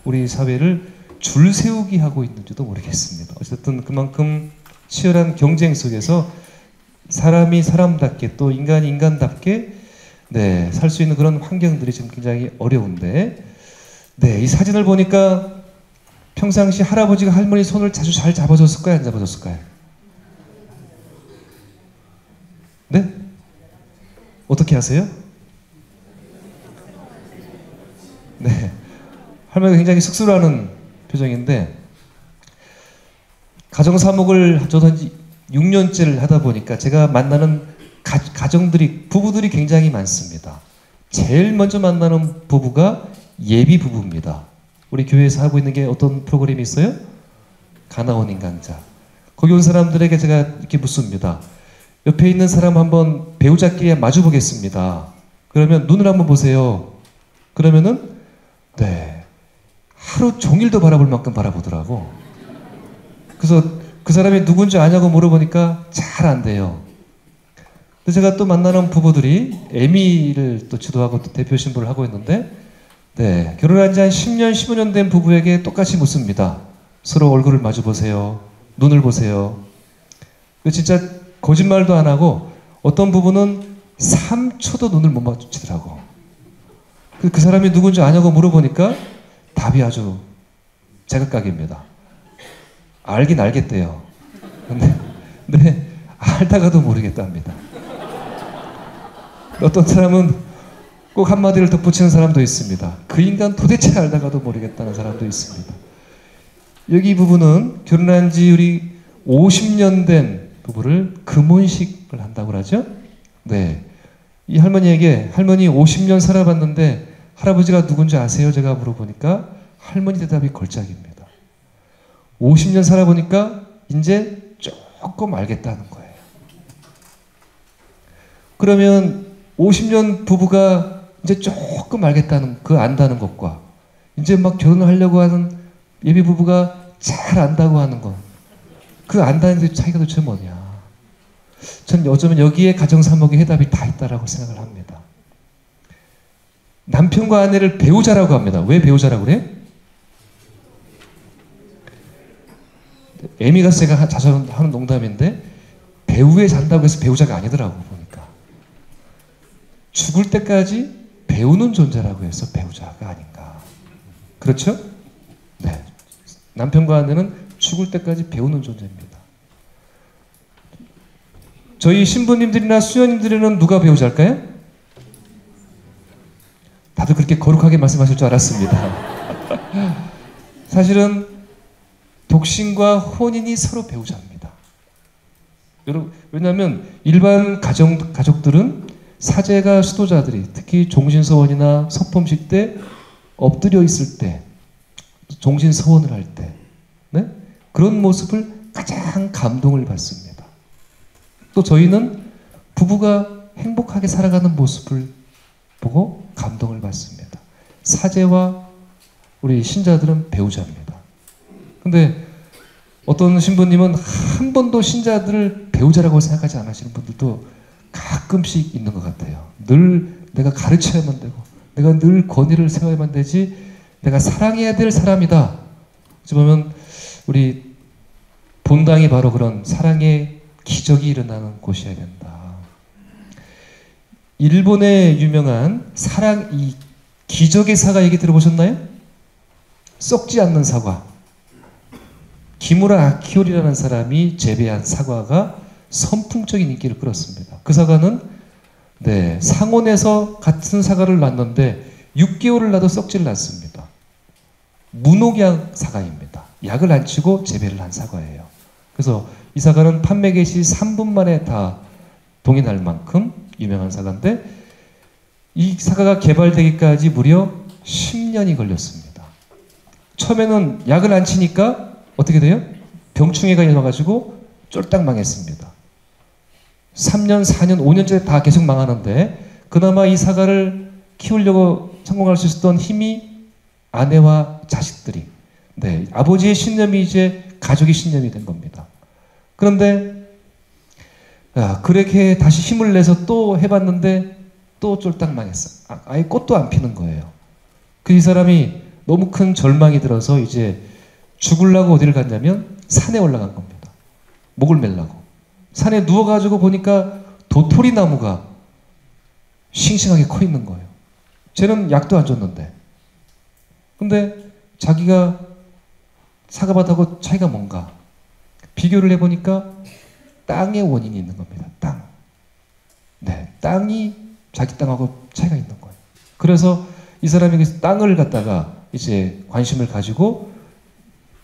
우리 사회를 줄 세우기 하고 있는지도 모르겠습니다. 어쨌든 그만큼 치열한 경쟁 속에서 사람이 사람답게 또 인간이 인간답게 살 수 있는 그런 환경들이 지금 굉장히 어려운데 이 사진을 보니까 평상시 할아버지가 할머니 손을 자주 잘 잡아줬을까요? 안 잡아줬을까요? 네? 어떻게 하세요? 할머니가 굉장히 쑥스러워하는 표정인데 가정사목을 저도 한 6년째를 하다 보니까 제가 만나는 가정들이 부부들이 굉장히 많습니다. 제일 먼저 만나는 부부가 예비 부부입니다. 우리 교회에서 하고 있는 게 어떤 프로그램이 있어요? 가나온 인강자. 거기 온 사람들에게 제가 이렇게 묻습니다. 옆에 있는 사람 한번 배우자끼리 마주 보겠습니다. 그러면 눈을 한번 보세요. 그러면은 네 하루 종일도 바라볼 만큼 바라보더라고. 그래서 그 사람이 누군지 아냐고 물어보니까 잘 안 돼요. 그래서 제가 또 만나는 부부들이 에미를 또 지도하고 또 대표 신부를 하고 있는데 네 결혼한 지 한 10년 15년 된 부부에게 똑같이 묻습니다. 서로 얼굴을 마주 보세요. 눈을 보세요. 진짜 거짓말도 안 하고 어떤 부부는 3초도 눈을 못 마주치더라고. 그 사람이 누군지 아냐고 물어보니까 답이 아주 제각각입니다. 알긴 알겠대요. 근데 알다가도 모르겠답니다. 어떤 사람은 꼭 한마디를 덧붙이는 사람도 있습니다. 그 인간 도대체 알다가도 모르겠다는 사람도 있습니다. 여기 이 부부는 결혼한 지 우리 50년 된 부부를 금혼식을 한다고 하죠. 네. 이 할머니에게 할머니 50년 살아봤는데 할아버지가 누군지 아세요? 제가 물어보니까 할머니 대답이 걸작입니다. 50년 살아보니까 이제 조금 알겠다는 거예요. 그러면 50년 부부가 이제 조금 알겠다는 그 안다는 것과 이제 막 결혼을 하려고 하는 예비 부부가 잘 안다고 하는 것, 그 안다는 데 차이가 도대체 뭐냐? 전 어쩌면 여기에 가정사목의 해답이 다 있다라고 생각을 합니다. 남편과 아내를 배우자라고 합니다. 왜 배우자라고 그래? 에미가 제가 자주 하는 농담인데 배우에 산다고 해서 배우자가 아니더라고 보니까. 죽을 때까지 배우는 존재라고 해서 배우자가 아닌가. 그렇죠? 네. 남편과 아내는 죽을 때까지 배우는 존재입니다. 저희 신부님들이나 수녀님들에는 누가 배우자일까요? 다들 그렇게 거룩하게 말씀하실 줄 알았습니다. 사실은 독신과 혼인이 서로 배우자입니다. 여러분, 왜냐하면 일반 가족들은 사제가 수도자들이 특히 종신서원이나 서품식 때 엎드려 있을 때 종신서원을 할 때 네? 그런 모습을 가장 감동을 받습니다. 또 저희는 부부가 행복하게 살아가는 모습을 보고 감동을 받습니다. 사제와 우리 신자들은 배우자입니다. 근데 어떤 신부님은 한 번도 신자들을 배우자라고 생각하지 않으시는 분들도 가끔씩 있는 것 같아요. 늘 내가 가르쳐야만 되고 내가 늘 권위를 세워야만 되지 내가 사랑해야 될 사람이다. 어찌 보면 우리 본당이 바로 그런 사랑의 기적이 일어나는 곳이어야 된다. 일본의 유명한 이 기적의 사과 얘기 들어보셨나요? 썩지 않는 사과. 기무라 아키오리라는 사람이 재배한 사과가 선풍적인 인기를 끌었습니다. 그 사과는 네, 상온에서 같은 사과를 놨는데 6개월을 놔도 썩지를 않습니다. 무농약 사과입니다. 약을 안 치고 재배를 한 사과예요. 그래서 이 사과는 판매 개시 3분 만에 다 동의할 만큼 유명한 사과인데 이 사과가 개발되기까지 무려 10년이 걸렸습니다. 처음에는 약을 안 치니까 어떻게 돼요? 병충해가 일어나가지고 쫄딱 망했습니다. 3년, 4년, 5년째 다 계속 망하는데 그나마 이 사과를 키우려고 성공할 수 있었던 힘이 아내와 자식들이 네, 아버지의 신념이 이제 가족의 신념이 된 겁니다. 그런데 그렇게 다시 힘을 내서 또 해봤는데 또 쫄딱 망했어. 아예 꽃도 안 피는 거예요. 이 사람이 너무 큰 절망이 들어서 이제 죽으려고 어디를 갔냐면 산에 올라간 겁니다. 목을 매려고. 산에 누워가지고 보니까 도토리 나무가 싱싱하게 커 있는 거예요. 쟤는 약도 안 줬는데. 근데 자기가 사과밭하고 차이가 뭔가 비교를 해보니까 땅의 원인이 있는 겁니다. 땅. 네, 땅이 자기 땅하고 차이가 있는 거예요. 그래서 이 사람이 땅을 갖다가 이제 관심을 가지고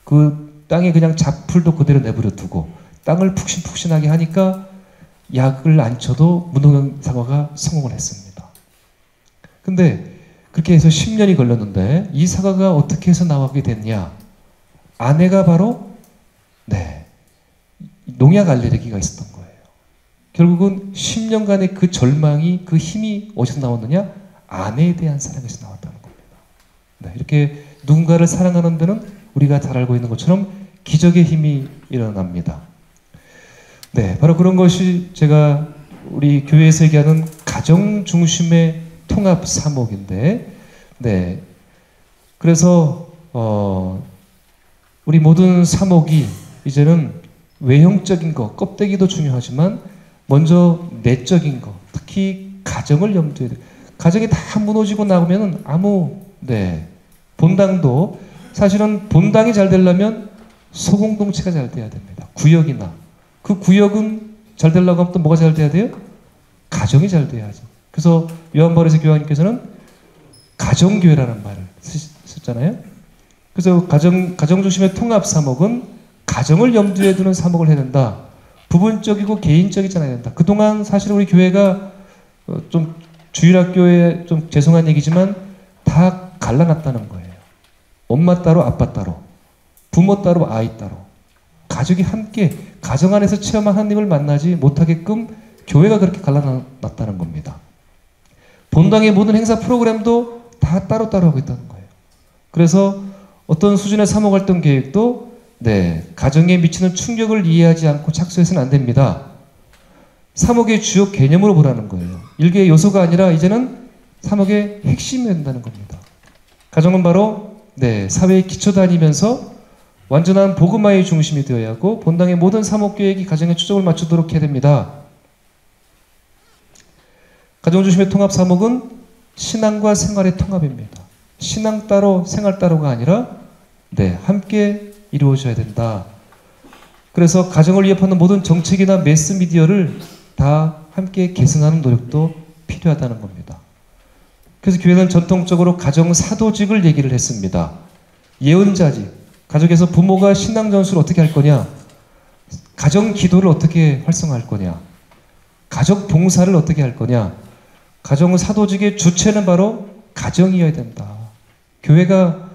그 땅에 그냥 잡풀도 그대로 내버려 두고 땅을 푹신푹신하게 하니까 약을 안 쳐도 무농약 사과가 성공을 했습니다. 근데 그렇게 해서 10년이 걸렸는데 이 사과가 어떻게 해서 나오게 됐냐? 아내가 바로 네, 농약 알레르기가 있었던 거예요. 결국은 10년간의 그 절망이 그 힘이 어디서 나왔느냐? 아내에 대한 사랑에서 나왔다는 겁니다. 네, 이렇게 누군가를 사랑하는 데는 우리가 잘 알고 있는 것처럼 기적의 힘이 일어납니다. 네, 바로 그런 것이 제가 우리 교회에서 얘기하는 가정 중심의 통합 사목인데, 네, 그래서 우리 모든 사목이 이제는 외형적인 것, 껍데기도 중요하지만 먼저 내적인 것, 특히 가정을 염두에 둬요. 가정이 다 무너지고 나오면은 본당도 사실은 본당이 잘 되려면 소공동체가 잘 돼야 됩니다. 구역이나 그 구역은 잘 되려고 하면 또 뭐가 잘 돼야 돼요? 가정이 잘 돼야죠. 그래서 요한바오로서 교황님께서는 가정교회라는 말을 쓰셨잖아요. 그래서 가정 중심의 통합 사목은 가정을 염두에 두는 사목을 해야 된다. 부분적이고 개인적이지 않아야 된다. 그동안 사실 우리 교회가 좀 주일학교에 좀 죄송한 얘기지만 다 갈라놨다는 거예요. 엄마 따로 아빠 따로, 부모 따로 아이 따로, 가족이 함께 가정 안에서 체험한 하나님을 만나지 못하게끔 교회가 그렇게 갈라놨다는 겁니다. 본당의 모든 행사 프로그램도 다 따로따로 하고 있다는 거예요. 그래서 어떤 수준의 사목활동 계획도 가정에 미치는 충격을 이해하지 않고 착수해서는 안 됩니다. 사목의 주요 개념으로 보라는 거예요. 일개의 요소가 아니라 이제는 사목의 핵심이 된다는 겁니다. 가정은 바로 사회의 기초단위면서 완전한 복음화의 중심이 되어야 하고 본당의 모든 사목 계획이 가정에 초점을 맞추도록 해야 됩니다. 가정 중심의 통합 사목은 신앙과 생활의 통합입니다. 신앙 따로 생활 따로가 아니라 함께 이루어져야 된다. 그래서 가정을 위협하는 모든 정책이나 매스미디어를 다 함께 계승하는 노력도 필요하다는 겁니다. 그래서 교회는 전통적으로 가정 사도직을 얘기를 했습니다. 예언자직, 가족에서 부모가 신앙 전수를 어떻게 할 거냐, 가정 기도를 어떻게 활성화할 거냐, 가족 봉사를 어떻게 할 거냐, 가정 사도직의 주체는 바로 가정이어야 된다. 교회가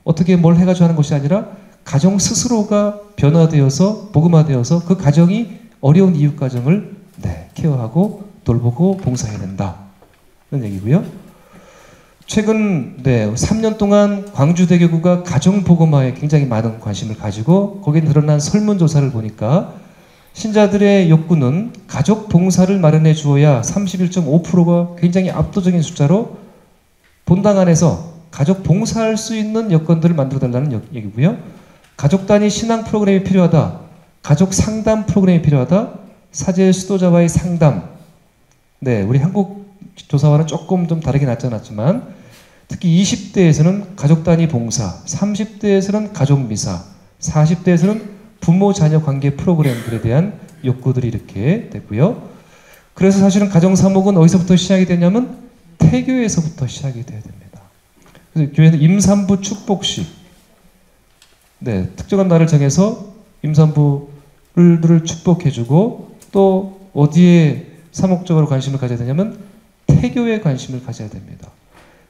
어떻게 뭘 해가지고 하는 것이 아니라 가정 스스로가 변화되어서 복음화되어서 그 가정이 어려운 이웃 가정을 케어하고 돌보고 봉사해야 된다. 이런 얘기고요. 최근 3년 동안 광주대교구가 가정 복음화에 굉장히 많은 관심을 가지고 거기에 드러난 설문조사를 보니까 신자들의 욕구는 가족 봉사를 마련해 주어야 31.5%가 굉장히 압도적인 숫자로 본당 안에서 가족 봉사할 수 있는 여건들을 만들어 달라는 얘기고요. 가족 단위 신앙 프로그램이 필요하다. 가족 상담 프로그램이 필요하다. 사제 수도자와의 상담. 우리 한국 조사와는 조금 좀 다르게 나타났지만 특히 20대에서는 가족 단위 봉사, 30대에서는 가족 미사, 40대에서는 부모 자녀 관계 프로그램들에 대한 욕구들이 이렇게 됐고요. 그래서 사실은 가정 사목은 어디서부터 시작이 되냐면 태교에서부터 시작이 돼야 됩니다. 그래서 교회는 임산부 축복식, 특정한 날을 정해서 임산부를 축복해주고 또 어디에 사목적으로 관심을 가져야 되냐면 태교에 관심을 가져야 됩니다.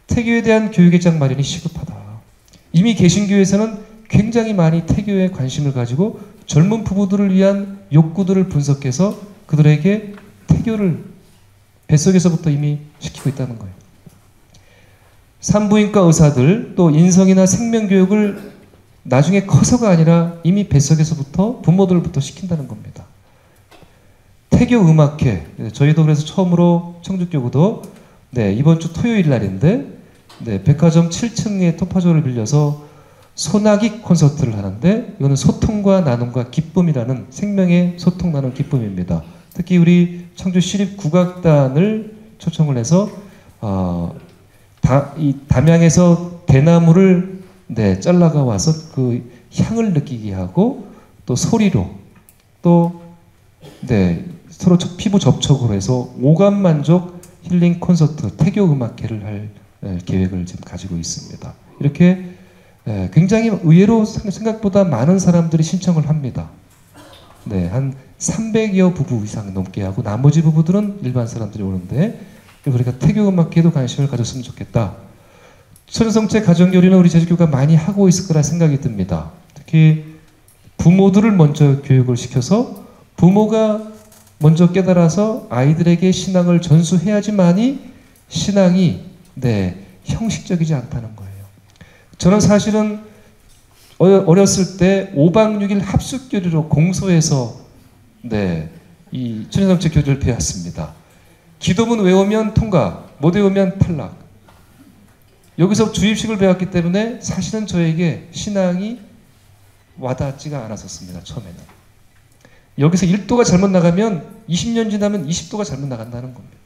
태교에 대한 교육의 장 마련이 시급하다. 이미 개신교에서는 굉장히 많이 태교에 관심을 가지고 젊은 부부들을 위한 욕구들을 분석해서 그들에게 태교를 뱃속에서부터 이미 시키고 있다는 거예요. 산부인과 의사들 또 인성이나 생명교육을 나중에 커서가 아니라 이미 뱃속에서부터 부모들부터 시킨다는 겁니다. 태교 음악회, 저희도 그래서 처음으로 청주교구도 이번 주 토요일 날인데 백화점 7층의 토파조를 빌려서 소나기 콘서트를 하는데 이거는 소통과 나눔과 기쁨이라는 생명의 소통 나눔 기쁨입니다. 특히 우리 청주 시립 국악단을 초청을 해서 이 담양에서 대나무를 잘라가 와서 그 향을 느끼게 하고 또 소리로 또 서로 피부 접촉으로 해서 오감 만족 힐링 콘서트 태교 음악회를 할 계획을 지금 가지고 있습니다. 이렇게 굉장히 의외로 생각보다 많은 사람들이 신청을 합니다. 한 300여 부부 이상 넘게 하고 나머지 부부들은 일반 사람들이 오는데 우리가 태교 음악회에도 관심을 가졌으면 좋겠다. 천성체 가정교리는 우리 제주교가 많이 하고 있을 거라 생각이 듭니다. 특히 부모들을 먼저 교육을 시켜서 부모가 먼저 깨달아서 아이들에게 신앙을 전수해야지만이 신앙이 형식적이지 않다는 거예요. 저는 사실은 어렸을 때 5박 6일 합숙교리로 공소해서 네, 이 천연정책 교리를 배웠습니다. 기도문 외우면 통과, 못 외우면 탈락. 여기서 주입식을 배웠기 때문에 사실은 저에게 신앙이 와닿지가 않았었습니다. 처음에는. 여기서 1도가 잘못 나가면 20년 지나면 20도가 잘못 나간다는 겁니다.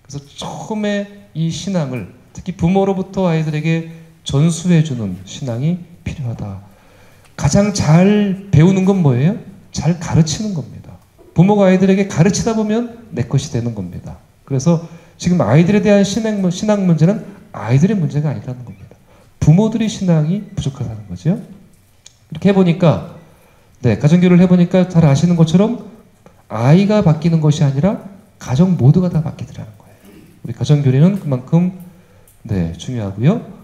그래서 처음에 이 신앙을 특히 부모로부터 아이들에게 전수해주는 신앙이 필요하다. 가장 잘 배우는 건 뭐예요? 잘 가르치는 겁니다. 부모가 아이들에게 가르치다 보면 내 것이 되는 겁니다. 그래서 지금 아이들에 대한 신앙 문제는 아이들의 문제가 아니라는 겁니다. 부모들이 신앙이 부족하다는 거죠. 이렇게 해보니까 네, 가정교육을 해보니까 잘 아시는 것처럼 아이가 바뀌는 것이 아니라 가정 모두가 다 바뀌더라는 거예요. 우리 가정교리는 그만큼 네, 중요하고요.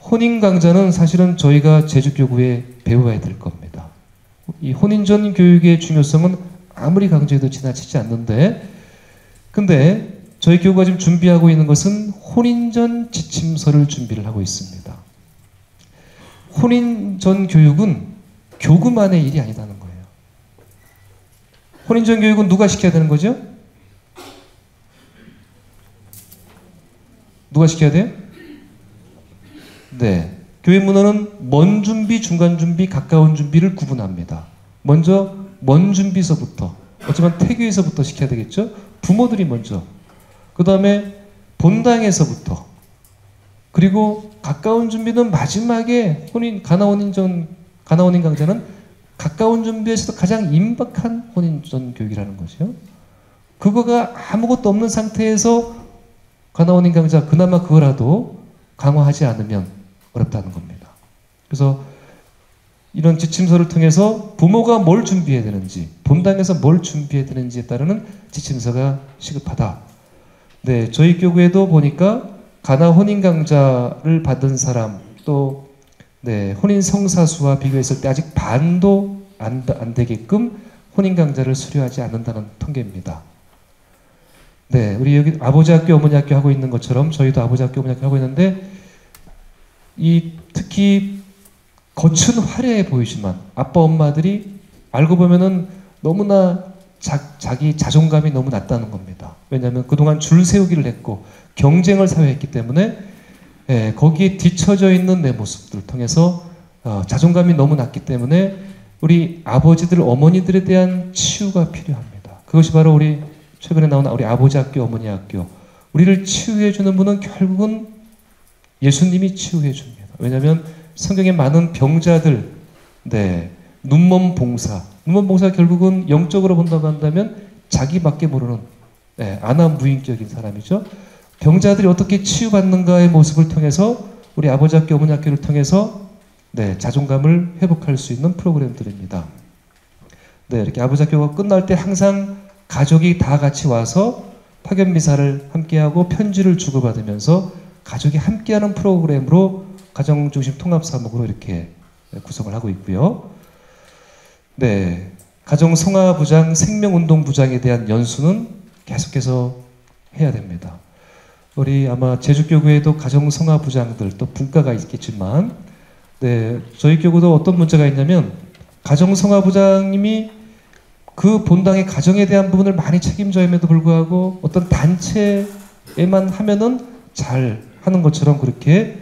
혼인 강좌는 사실은 저희가 제주교구에 배워야 될 겁니다. 이 혼인 전 교육의 중요성은 아무리 강조해도 지나치지 않는데, 근데 저희 교구가 지금 준비하고 있는 것은 혼인 전 지침서를 준비를 하고 있습니다. 혼인 전 교육은 교구만의 일이 아니다는 거예요. 혼인 전 교육은 누가 시켜야 되는 거죠? 누가 시켜야 돼요? 네. 교회 문화는 먼 준비, 중간 준비, 가까운 준비를 구분합니다. 먼저 먼 준비서부터, 어쩌면 태교에서부터 시켜야 되겠죠? 부모들이 먼저. 그 다음에 본당에서부터. 그리고 가까운 준비는 마지막에 가나혼인 강좌는 가까운 준비에서도 가장 임박한 혼인 전 교육이라는 거죠. 그거가 아무것도 없는 상태에서 가나혼인 강좌, 그나마 그거라도 강화하지 않으면 어렵다는 겁니다. 그래서 이런 지침서를 통해서 부모가 뭘 준비해야 되는지, 본당에서 뭘 준비해야 되는지에 따르는 지침서가 시급하다. 네, 저희 교구에도 보니까 가나 혼인 강좌를 받은 사람, 또 네, 혼인 성사수와 비교했을 때 아직 반도 안 되게끔 혼인 강좌를 수료하지 않는다는 통계입니다. 네, 우리 여기 아버지 학교, 어머니 학교 하고 있는 것처럼 저희도 아버지 학교, 어머니 학교 하고 있는데, 특히 겉은 화려해 보이지만 아빠, 엄마들이 알고 보면은 너무나 자기 자존감이 너무 낮다는 겁니다. 왜냐하면 그동안 줄 세우기를 했고 경쟁을 사회했기 때문에 거기에 뒤처져 있는 내 모습들을 통해서 자존감이 너무 낮기 때문에 우리 아버지들, 어머니들에 대한 치유가 필요합니다. 그것이 바로 우리 최근에 나온 우리 아버지 학교, 어머니 학교. 우리를 치유해 주는 분은 결국은 예수님이 치유해 줍니다. 왜냐하면 성경에 많은 병자들, 네, 눈먼 봉사. 눈먼 봉사가 결국은 영적으로 본다고 한다면 자기밖에 모르는 아나무인격인 사람이죠. 병자들이 어떻게 치유받는가의 모습을 통해서 우리 아버지 학교, 어머니 학교를 통해서 네, 자존감을 회복할 수 있는 프로그램들입니다. 네, 이렇게 아버지 학교가 끝날 때 항상 가족이 다 같이 와서 파견 미사를 함께하고 편지를 주고받으면서 가족이 함께하는 프로그램으로 가정중심 통합사목으로 이렇게 구성을 하고 있고요. 네, 가정성화부장, 생명운동부장에 대한 연수는 계속해서 해야 됩니다. 우리 아마 제주교구에도 가정성화부장들 또 분과가 있겠지만, 네, 저희 교구도 어떤 문제가 있냐면 가정성화부장님이 그 본당의 가정에 대한 부분을 많이 책임져임에도 불구하고 어떤 단체에만 하면은 잘 하는 것처럼 그렇게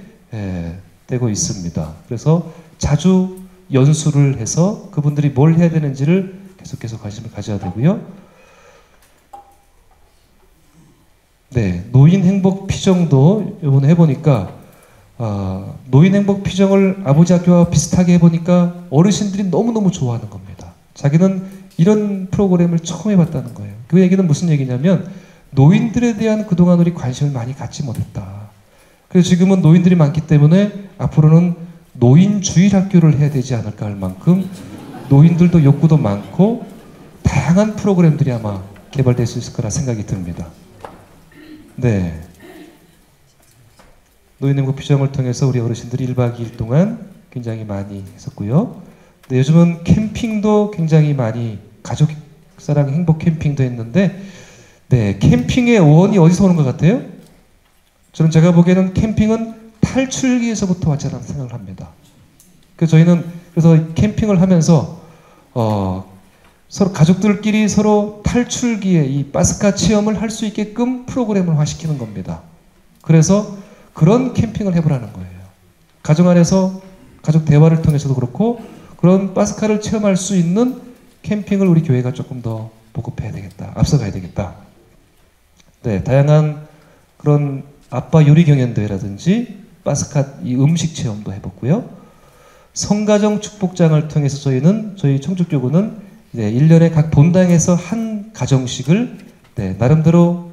되고 있습니다. 그래서 자주 연수를 해서 그분들이 뭘 해야 되는지를 계속해서 관심을 가져야 되고요. 네, 노인 행복 피정도 이번에 해보니까 노인 행복 피정을 아버지 학교와 비슷하게 해보니까 어르신들이 너무너무 좋아하는 겁니다. 자기는 이런 프로그램을 처음 해봤다는 거예요. 그 얘기는 무슨 얘기냐면 노인들에 대한 그동안 우리 관심을 많이 갖지 못했다. 그래서 지금은 노인들이 많기 때문에 앞으로는 노인 주일 학교를 해야 되지 않을까 할 만큼 노인들도 욕구도 많고 다양한 프로그램들이 아마 개발될 수 있을 거라 생각이 듭니다. 네. 노인 행복 피정을 통해서 우리 어르신들이 1박 2일 동안 굉장히 많이 했었고요. 네, 요즘은 캠핑도 굉장히 많이 가족사랑 행복 캠핑도 했는데, 네, 캠핑의 원이 어디서 오는 것 같아요? 저는 제가 보기에는 캠핑은 탈출기에서부터 왔지 않나 생각을 합니다. 그래서 저희는 그래서 캠핑을 하면서 서로 가족들끼리 서로 탈출기에 이 파스카 체험을 할 수 있게끔 프로그램을 화시키는 겁니다. 그래서 그런 캠핑을 해보라는 거예요. 가정 안에서 가족 대화를 통해서도 그렇고 그런 파스카를 체험할 수 있는 캠핑을 우리 교회가 조금 더 보급해야 되겠다. 앞서가야 되겠다. 네, 다양한 그런 아빠 요리 경연대회라든지 파스카 이 음식 체험도 해봤고요. 성가정 축복장을 통해서 저희 청축교구는 1년에 각 본당에서 한 가정씩을 나름대로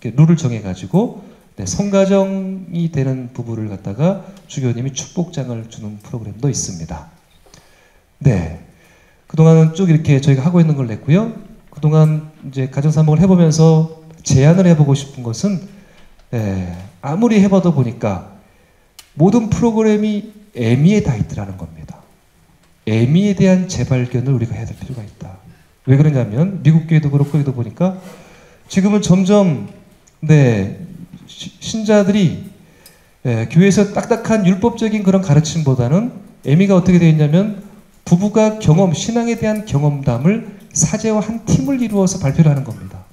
이렇게 룰을 정해가지고 성가정이 되는 부부를 갖다가 주교님이 축복장을 주는 프로그램도 있습니다. 네, 그동안은 쭉 이렇게 저희가 하고 있는 걸 냈고요. 그동안 이제 가정사목을 해보면서 제안을 해보고 싶은 것은 아무리 해봐도 보니까 모든 프로그램이 애미에 다 있더라는 겁니다. 애미에 대한 재발견을 우리가 해야 될 필요가 있다. 왜 그러냐면 미국 교회도 그렇고 여기도 보니까 지금은 점점 신자들이 교회에서 딱딱한 율법적인 그런 가르침보다는 애미가 어떻게 되어 있냐면 부부가 신앙에 대한 경험담을 사제와 한 팀을 이루어서 발표를 하는 겁니다.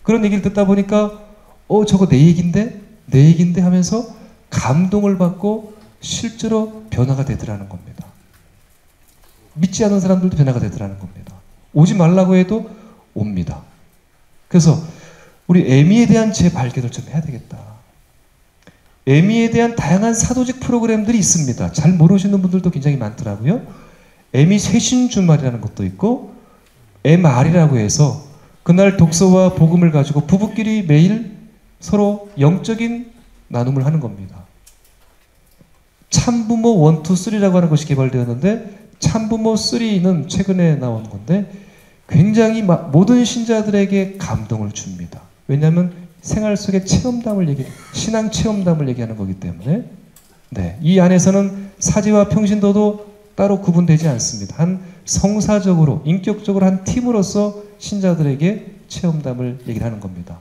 그런 얘기를 듣다 보니까 저거 내 얘긴데 하면서 감동을 받고 실제로 변화가 되더라는 겁니다. 믿지 않는 사람들도 변화가 되더라는 겁니다. 오지 말라고 해도 옵니다. 그래서 우리 애미에 대한 재발견을 좀 해야 되겠다. 애미에 대한 다양한 사도직 프로그램들이 있습니다. 잘 모르시는 분들도 굉장히 많더라고요. 애미 쇄신 주말이라는 것도 있고 MR이라고 해서 그날 독서와 복음을 가지고 부부끼리 매일 서로 영적인 나눔을 하는 겁니다. 참부모 1, 2, 3라고 하는 것이 개발되었는데 참부모 3는 최근에 나온 건데 굉장히 모든 신자들에게 감동을 줍니다. 왜냐하면 생활 속의 신앙 체험담을 얘기하는 거기 때문에 이 안에서는 사제와 평신도도 따로 구분되지 않습니다. 한 성사적으로 인격적으로 한 팀으로서 신자들에게 체험담을 얘기를 하는 겁니다.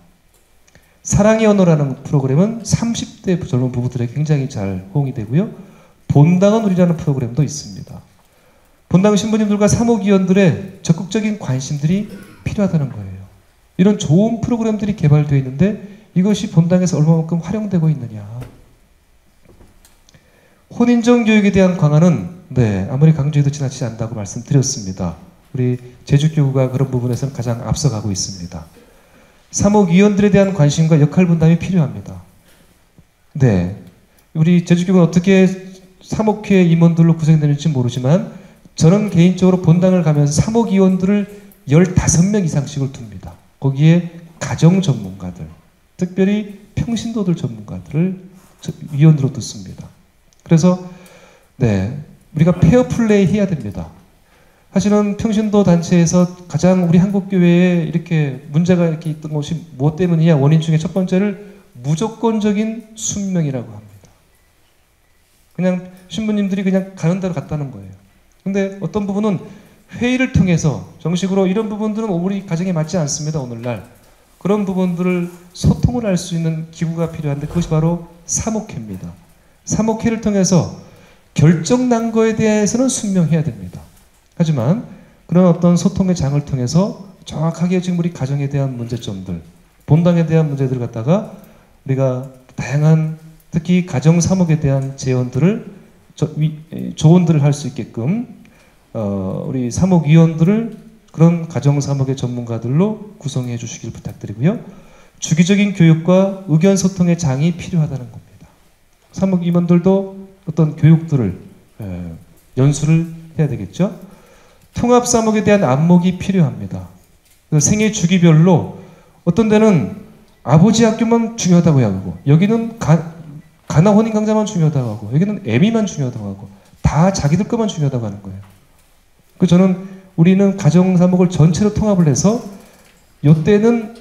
사랑의 언어라는 프로그램은 30대 젊은 부부들에게 굉장히 잘 호응이 되고요. 본당은 우리라는 프로그램도 있습니다. 본당 신부님들과 사목위원들의 적극적인 관심들이 필요하다는 거예요. 이런 좋은 프로그램들이 개발되어 있는데 이것이 본당에서 얼마만큼 활용되고 있느냐. 혼인정 교육에 대한 강화는 아무리 강조해도 지나치지 않다고 말씀드렸습니다. 우리 제주교구가 그런 부분에서는 가장 앞서가고 있습니다. 사목위원들에 대한 관심과 역할 분담이 필요합니다. 우리 제주교구가 어떻게 사목회 임원들로 구성되는지 모르지만 저는 개인적으로 본당을 가면서 사목위원들을 15명 이상씩을 둡니다. 거기에 가정 전문가들, 특별히 평신도들 전문가들을 위원으로 두습니다. 그래서 우리가 페어플레이 해야 됩니다. 사실은 평신도 단체에서 가장 우리 한국교회에 이렇게 문제가 이렇게 있던 것이 무엇 때문이냐 원인 중에 첫 번째를 무조건적인 순명이라고 합니다. 그냥 신부님들이 그냥 가는 대로 갔다는 거예요. 근데 어떤 부분은 회의를 통해서 정식으로 이런 부분들은 우리 가정에 맞지 않습니다. 오늘날. 그런 부분들을 소통을 할 수 있는 기구가 필요한데 그것이 바로 사목회입니다. 사목회를 통해서 결정 난 거에 대해서는 순명해야 됩니다. 하지만 그런 어떤 소통의 장을 통해서 정확하게 지금 우리 가정에 대한 문제점들, 본당에 대한 문제들을 갖다가 우리가 다양한 특히 가정 사목에 대한 조언들을 할 수 있게끔 우리 사목위원들을 그런 가정 사목의 전문가들로 구성해 주시길 부탁드리고요. 주기적인 교육과 의견 소통의 장이 필요하다는 겁니다. 사목위원들도 어떤 교육들을 연수를 해야 되겠죠. 통합 사목에 대한 안목이 필요합니다. 생애 주기별로 어떤 데는 아버지 학교만 중요하다고 하고 여기는 가나 혼인 강자만 중요하다고 하고 여기는 애미만 중요하다고 하고 다 자기들 것만 중요하다고 하는 거예요. 우리는 가정 사목을 전체로 통합을 해서 요때는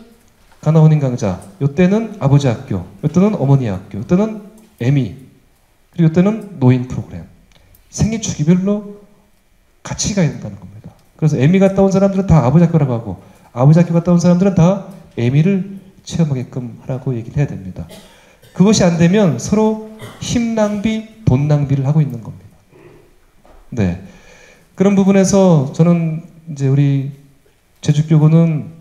가나 혼인 강자, 요때는 아버지 학교, 요때는 어머니 학교, 요때는 애미, 그리고 요때는 노인 프로그램. 생애 주기별로 같이 가야 된다는 겁니다. 그래서 애미 갔다 온 사람들은 다 아버지 학교라고 하고 아버지 학교 갔다 온 사람들은 다 애미를 체험하게끔 하라고 얘기를 해야 됩니다. 그것이 안 되면 서로 힘 낭비, 돈 낭비를 하고 있는 겁니다. 네. 그런 부분에서 저는 이제 우리 제주교구는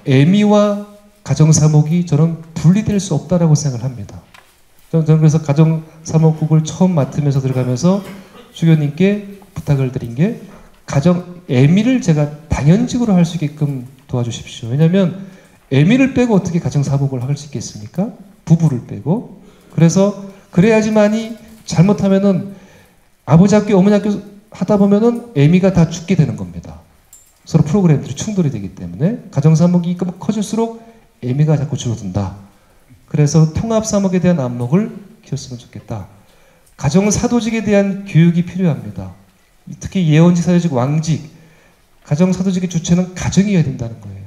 애미와 가정사목이 저는 분리될 수 없다라고 생각을 합니다. 저는 그래서 가정사목국을 처음 맡으면서 들어가면서 주교님께 부탁을 드린 게 애미를 제가 당연직으로 할 수 있게끔 도와주십시오. 왜냐하면 애미를 빼고 어떻게 가정사목을 할 수 있겠습니까? 부부를 빼고. 그래서 그래야지만이 잘못하면은 아버지 학교, 어머니 학교 하다 보면은 애미가 다 죽게 되는 겁니다. 서로 프로그램들이 충돌이 되기 때문에 가정사목이 커질수록 애미가 자꾸 줄어든다. 그래서 통합사목에 대한 안목을 키웠으면 좋겠다. 가정사도직에 대한 교육이 필요합니다. 특히 예언직, 사도직, 왕직, 가정사도직의 주체는 가정이어야 된다는 거예요.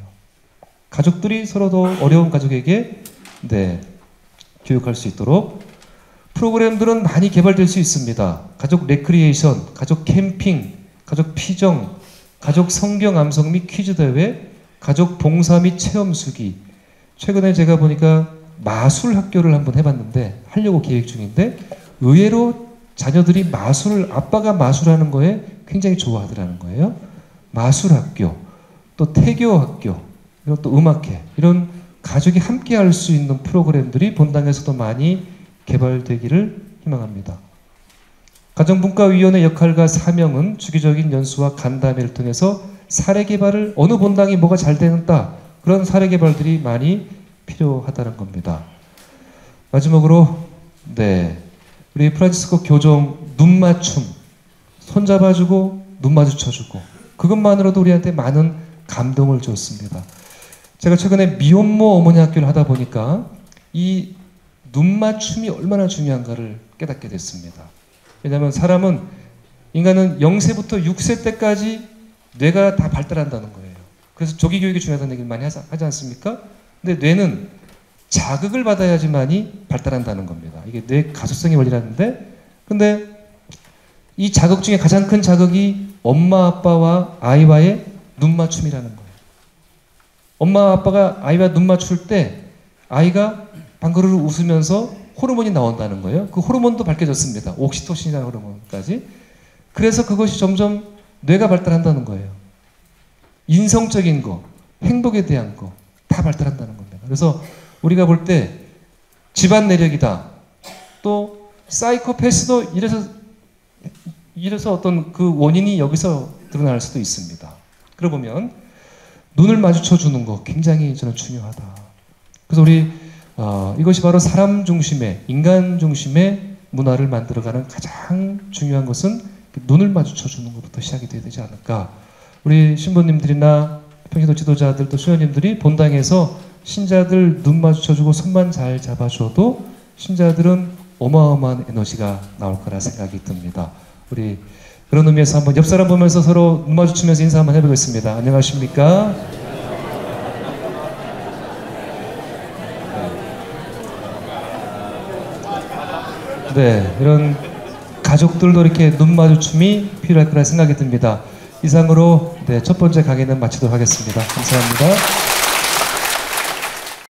가족들이 서로 더 어려운 가족에게 교육할 수 있도록 프로그램들은 많이 개발될 수 있습니다. 가족 레크리에이션, 가족 캠핑, 가족 피정, 가족 성경 암송 및 퀴즈 대회, 가족 봉사 및 체험 수기. 최근에 제가 보니까 마술 학교를 한번 해봤는데 하려고 계획 중인데 의외로 자녀들이 아빠가 마술하는 거에 굉장히 좋아하더라는 거예요. 마술 학교, 또 태교 학교, 그리고 또 음악회, 이런 가족이 함께 할 수 있는 프로그램들이 본당에서도 많이 개발되기를 희망합니다. 가정분과위원회 역할과 사명은 주기적인 연수와 간담회를 통해서 사례 개발을, 어느 본당이 뭐가 잘 되는다, 그런 사례 개발들이 많이 필요하다는 겁니다. 마지막으로 우리 프란치스코 교종 눈 맞춤, 손 잡아주고 눈 마주쳐주고, 그것만으로도 우리한테 많은 감동을 줬습니다. 제가 최근에 미혼모 어머니 학교를 하다 보니까 이 눈 맞춤이 얼마나 중요한가를 깨닫게 됐습니다. 왜냐하면 인간은 0세부터 6세 때까지 뇌가 다 발달한다는 거예요. 그래서 조기교육이 중요하다는 얘기를 많이 하지 않습니까? 근데 뇌는 자극을 받아야지만이 발달한다는 겁니다. 이게 뇌 가소성의 원리라는데, 근데 이 자극 중에 가장 큰 자극이 엄마 아빠와 아이와의 눈 맞춤이라는 거예요. 엄마 아빠가 아이와 눈 맞출 때 아이가 방그르르 웃으면서 호르몬이 나온다는 거예요. 그 호르몬도 밝혀졌습니다. 옥시토신이라는 호르몬까지. 그래서 그것이 점점 뇌가 발달한다는 거예요. 인성적인 거, 행복에 대한 거 다 발달한다는 겁니다. 그래서 우리가 볼 때 집안 내력이다, 또 사이코패스도 이래서 어떤 그 원인이 여기서 드러날 수도 있습니다. 그러고 보면 눈을 마주쳐 주는 거 굉장히 저는 중요하다. 그래서 우리 이것이 바로 사람 중심의, 인간 중심의 문화를 만들어가는 가장 중요한 것은 눈을 마주쳐 주는 것부터 시작이 돼야 되지 않을까. 우리 신부님들이나 평신도 지도자들, 또 수녀님들이 본당에서 신자들 눈 마주쳐주고 손만 잘 잡아줘도 신자들은 어마어마한 에너지가 나올 거라 생각이 듭니다. 우리 그런 의미에서 한번 옆 사람 보면서 서로 눈 마주치면서 인사 한번 해보겠습니다. 안녕하십니까? 이런 가족들도 이렇게 눈 마주침이 필요할 거라 생각이 듭니다. 이상으로 첫 번째 강의는 마치도록 하겠습니다. 감사합니다.